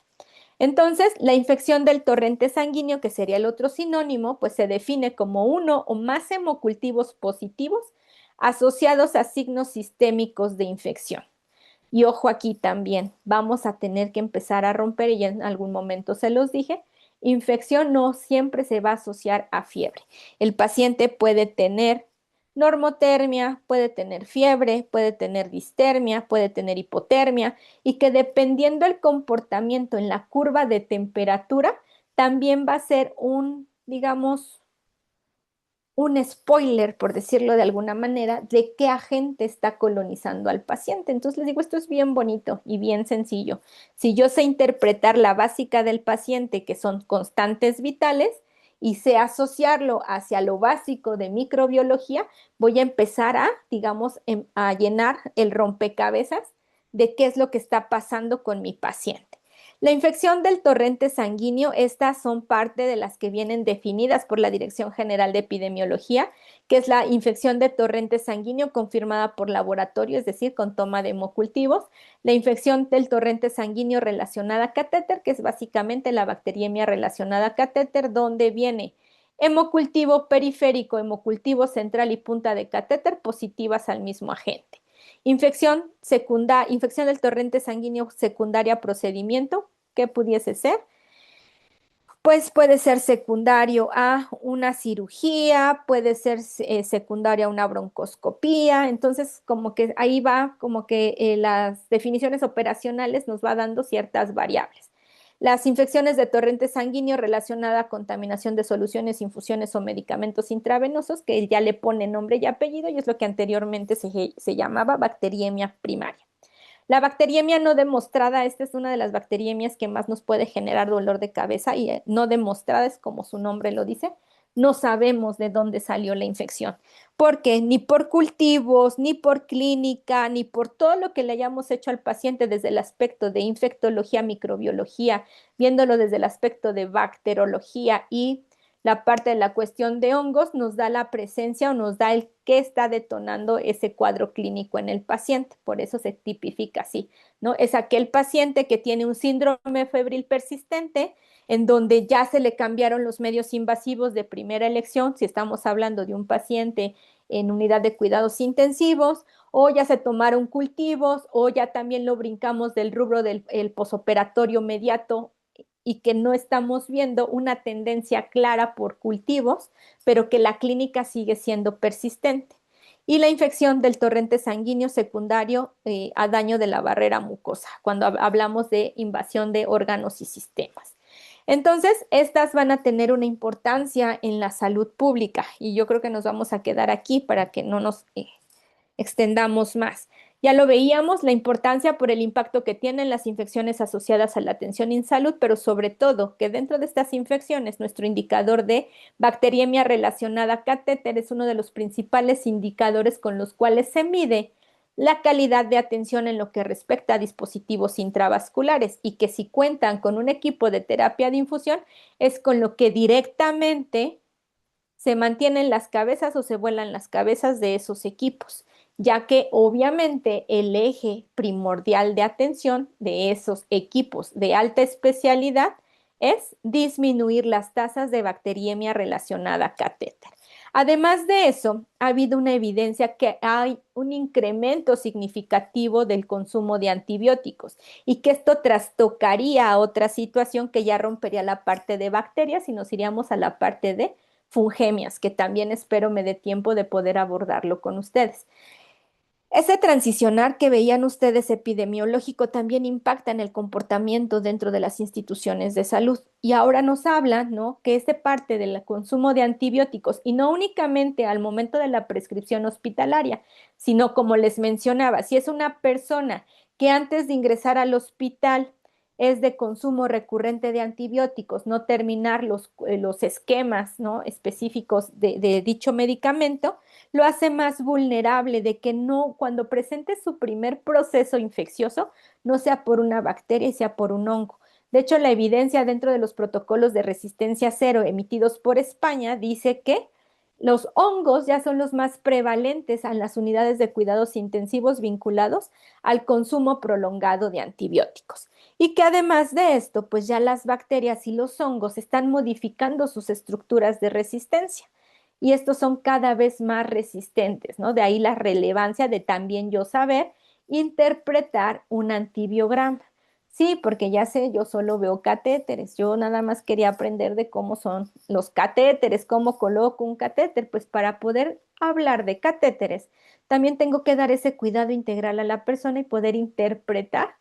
Entonces, la infección del torrente sanguíneo, que sería el otro sinónimo, pues se define como uno o más hemocultivos positivos asociados a signos sistémicos de infección. Y ojo aquí también, vamos a tener que empezar a romper, y ya en algún momento se los dije, infección no siempre se va a asociar a fiebre. El paciente puede tener normotermia, puede tener fiebre, puede tener distermia, puede tener hipotermia, y que dependiendo el comportamiento en la curva de temperatura, también va a ser un, digamos, un spoiler, por decirlo de alguna manera, de qué agente está colonizando al paciente. Entonces les digo, esto es bien bonito y bien sencillo. Si yo sé interpretar la básica del paciente, que son constantes vitales, y sé asociarlo hacia lo básico de microbiología, voy a empezar a, digamos, a llenar el rompecabezas de qué es lo que está pasando con mi paciente. La infección del torrente sanguíneo, estas son parte de las que vienen definidas por la Dirección General de Epidemiología, que es la infección de torrente sanguíneo confirmada por laboratorio, es decir, con toma de hemocultivos, la infección del torrente sanguíneo relacionada a catéter, que es básicamente la bacteriemia relacionada a catéter, donde viene hemocultivo periférico, hemocultivo central y punta de catéter positivas al mismo agente. Infección del torrente sanguíneo secundaria a procedimiento, ¿qué pudiese ser? Pues puede ser secundario a una cirugía, puede ser secundario a una broncoscopía. Entonces, como que ahí va, como que las definiciones operacionales nos va dando ciertas variables. Las infecciones de torrente sanguíneo relacionada a contaminación de soluciones, infusiones o medicamentos intravenosos, que ya le pone nombre y apellido, y es lo que anteriormente se llamaba bacteriemia primaria. La bacteriemia no demostrada, esta es una de las bacteriemias que más nos puede generar dolor de cabeza, y no demostrada es como su nombre lo dice. No sabemos de dónde salió la infección, porque ni por cultivos, ni por clínica, ni por todo lo que le hayamos hecho al paciente desde el aspecto de infectología, microbiología, viéndolo desde el aspecto de bacterología y la parte de la cuestión de hongos, nos da la presencia o nos da el qué está detonando ese cuadro clínico en el paciente. Por eso se tipifica así, ¿no? Es aquel paciente que tiene un síndrome febril persistente, en donde ya se le cambiaron los medios invasivos de primera elección, si estamos hablando de un paciente en unidad de cuidados intensivos, o ya se tomaron cultivos, o ya también lo brincamos del rubro del posoperatorio inmediato, y que no estamos viendo una tendencia clara por cultivos, pero que la clínica sigue siendo persistente. Y la infección del torrente sanguíneo secundario a daño de la barrera mucosa, cuando hablamos de invasión de órganos y sistemas. Entonces, estas van a tener una importancia en la salud pública, y yo creo que nos vamos a quedar aquí para que no nos extendamos más. Ya lo veíamos, la importancia por el impacto que tienen las infecciones asociadas a la atención en salud, pero sobre todo que dentro de estas infecciones nuestro indicador de bacteriemia relacionada a catéter es uno de los principales indicadores con los cuales se mide la calidad de atención en lo que respecta a dispositivos intravasculares, y que si cuentan con un equipo de terapia de infusión es con lo que directamente se mantienen las cabezas o se vuelan las cabezas de esos equipos, ya que obviamente el eje primordial de atención de esos equipos de alta especialidad es disminuir las tasas de bacteriemia relacionada a catéter. Además de eso, ha habido una evidencia que hay un incremento significativo del consumo de antibióticos, y que esto trastocaría a otra situación que ya rompería la parte de bacterias y nos iríamos a la parte de fungemias, que también espero me dé tiempo de poder abordarlo con ustedes. Ese transicionar que veían ustedes epidemiológico también impacta en el comportamiento dentro de las instituciones de salud. Y ahora nos hablan, ¿no?, que esta parte del consumo de antibióticos, y no únicamente al momento de la prescripción hospitalaria, sino como les mencionaba, si es una persona que antes de ingresar al hospital es de consumo recurrente de antibióticos, no terminar los esquemas, ¿no?, específicos de dicho medicamento, lo hace más vulnerable de que no, cuando presente su primer proceso infeccioso, no sea por una bacteria y sea por un hongo. De hecho, la evidencia dentro de los protocolos de resistencia cero emitidos por España dice que los hongos ya son los más prevalentes en las unidades de cuidados intensivos vinculados al consumo prolongado de antibióticos. Y que además de esto, pues ya las bacterias y los hongos están modificando sus estructuras de resistencia. Y estos son cada vez más resistentes, ¿no? De ahí la relevancia de también yo saber interpretar un antibiograma. Sí, porque ya sé, yo solo veo catéteres. Yo nada más quería aprender de cómo son los catéteres, cómo coloco un catéter. Pues para poder hablar de catéteres, también tengo que dar ese cuidado integral a la persona y poder interpretar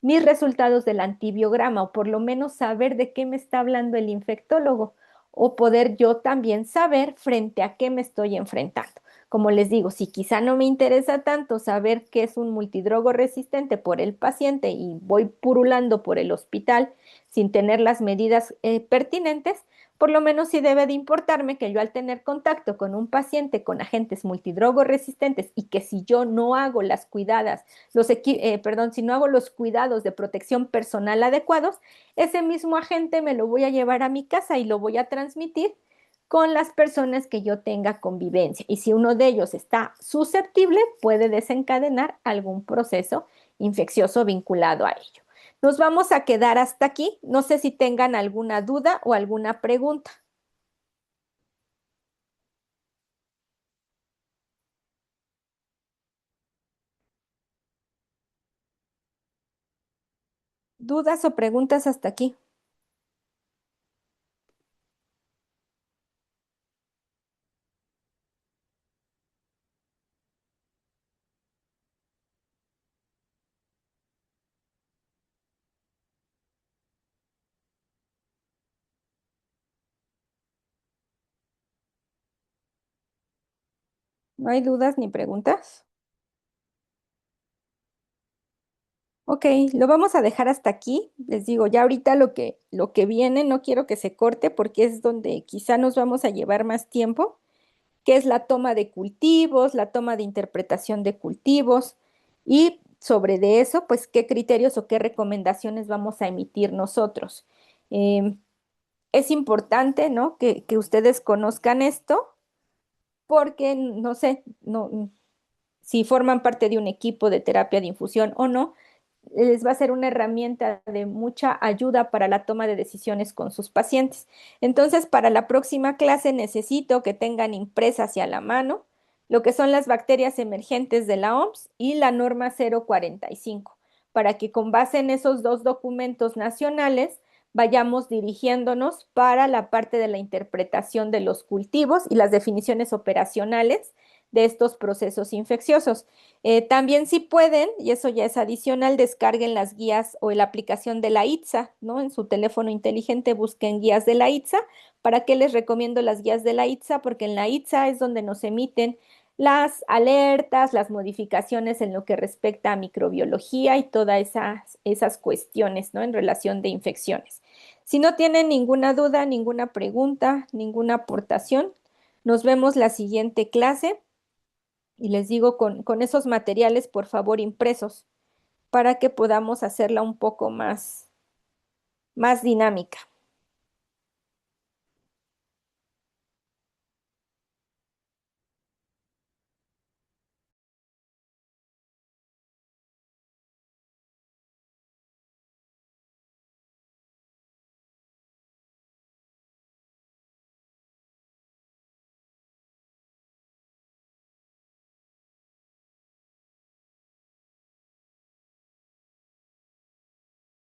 mis resultados del antibiograma, o por lo menos saber de qué me está hablando el infectólogo, o poder yo también saber frente a qué me estoy enfrentando. Como les digo, si quizá no me interesa tanto saber qué es un multidrogo resistente por el paciente y voy purulando por el hospital sin tener las medidas pertinentes, por lo menos sí debe de importarme que yo, al tener contacto con un paciente con agentes multidrogo resistentes, y que si yo no hago las cuidadas, si no hago los cuidados de protección personal adecuados, ese mismo agente me lo voy a llevar a mi casa y lo voy a transmitir con las personas que yo tenga convivencia. Y si uno de ellos está susceptible, puede desencadenar algún proceso infeccioso vinculado a ello. Nos vamos a quedar hasta aquí. No sé si tengan alguna duda o alguna pregunta. ¿Dudas o preguntas hasta aquí? ¿No hay dudas ni preguntas? Ok, lo vamos a dejar hasta aquí. Les digo, ya ahorita lo que viene no quiero que se corte, porque es donde quizá nos vamos a llevar más tiempo, que es la toma de cultivos, la toma de interpretación de cultivos, y sobre de eso, pues qué criterios o qué recomendaciones vamos a emitir nosotros. Em, es importante, ¿no?, que ustedes conozcan esto, porque no sé, no, si forman parte de un equipo de terapia de infusión o no, les va a ser una herramienta de mucha ayuda para la toma de decisiones con sus pacientes. Entonces, para la próxima clase necesito que tengan impresas y a la mano lo que son las bacterias emergentes de la OMS y la norma 045, para que con base en esos dos documentos nacionales vayamos dirigiéndonos para la parte de la interpretación de los cultivos y las definiciones operacionales de estos procesos infecciosos. También, si pueden, y eso ya es adicional, descarguen las guías o la aplicación de la ITSA, ¿no? En su teléfono inteligente busquen guías de la ITSA. ¿Para qué les recomiendo las guías de la ITSA? Porque en la ITSA es donde nos emiten las alertas, las modificaciones en lo que respecta a microbiología y todas esas cuestiones, ¿no?, en relación de infecciones. Si no tienen ninguna duda, ninguna pregunta, ninguna aportación, nos vemos la siguiente clase. Y les digo, con esos materiales, por favor, impresos, para que podamos hacerla un poco más dinámica.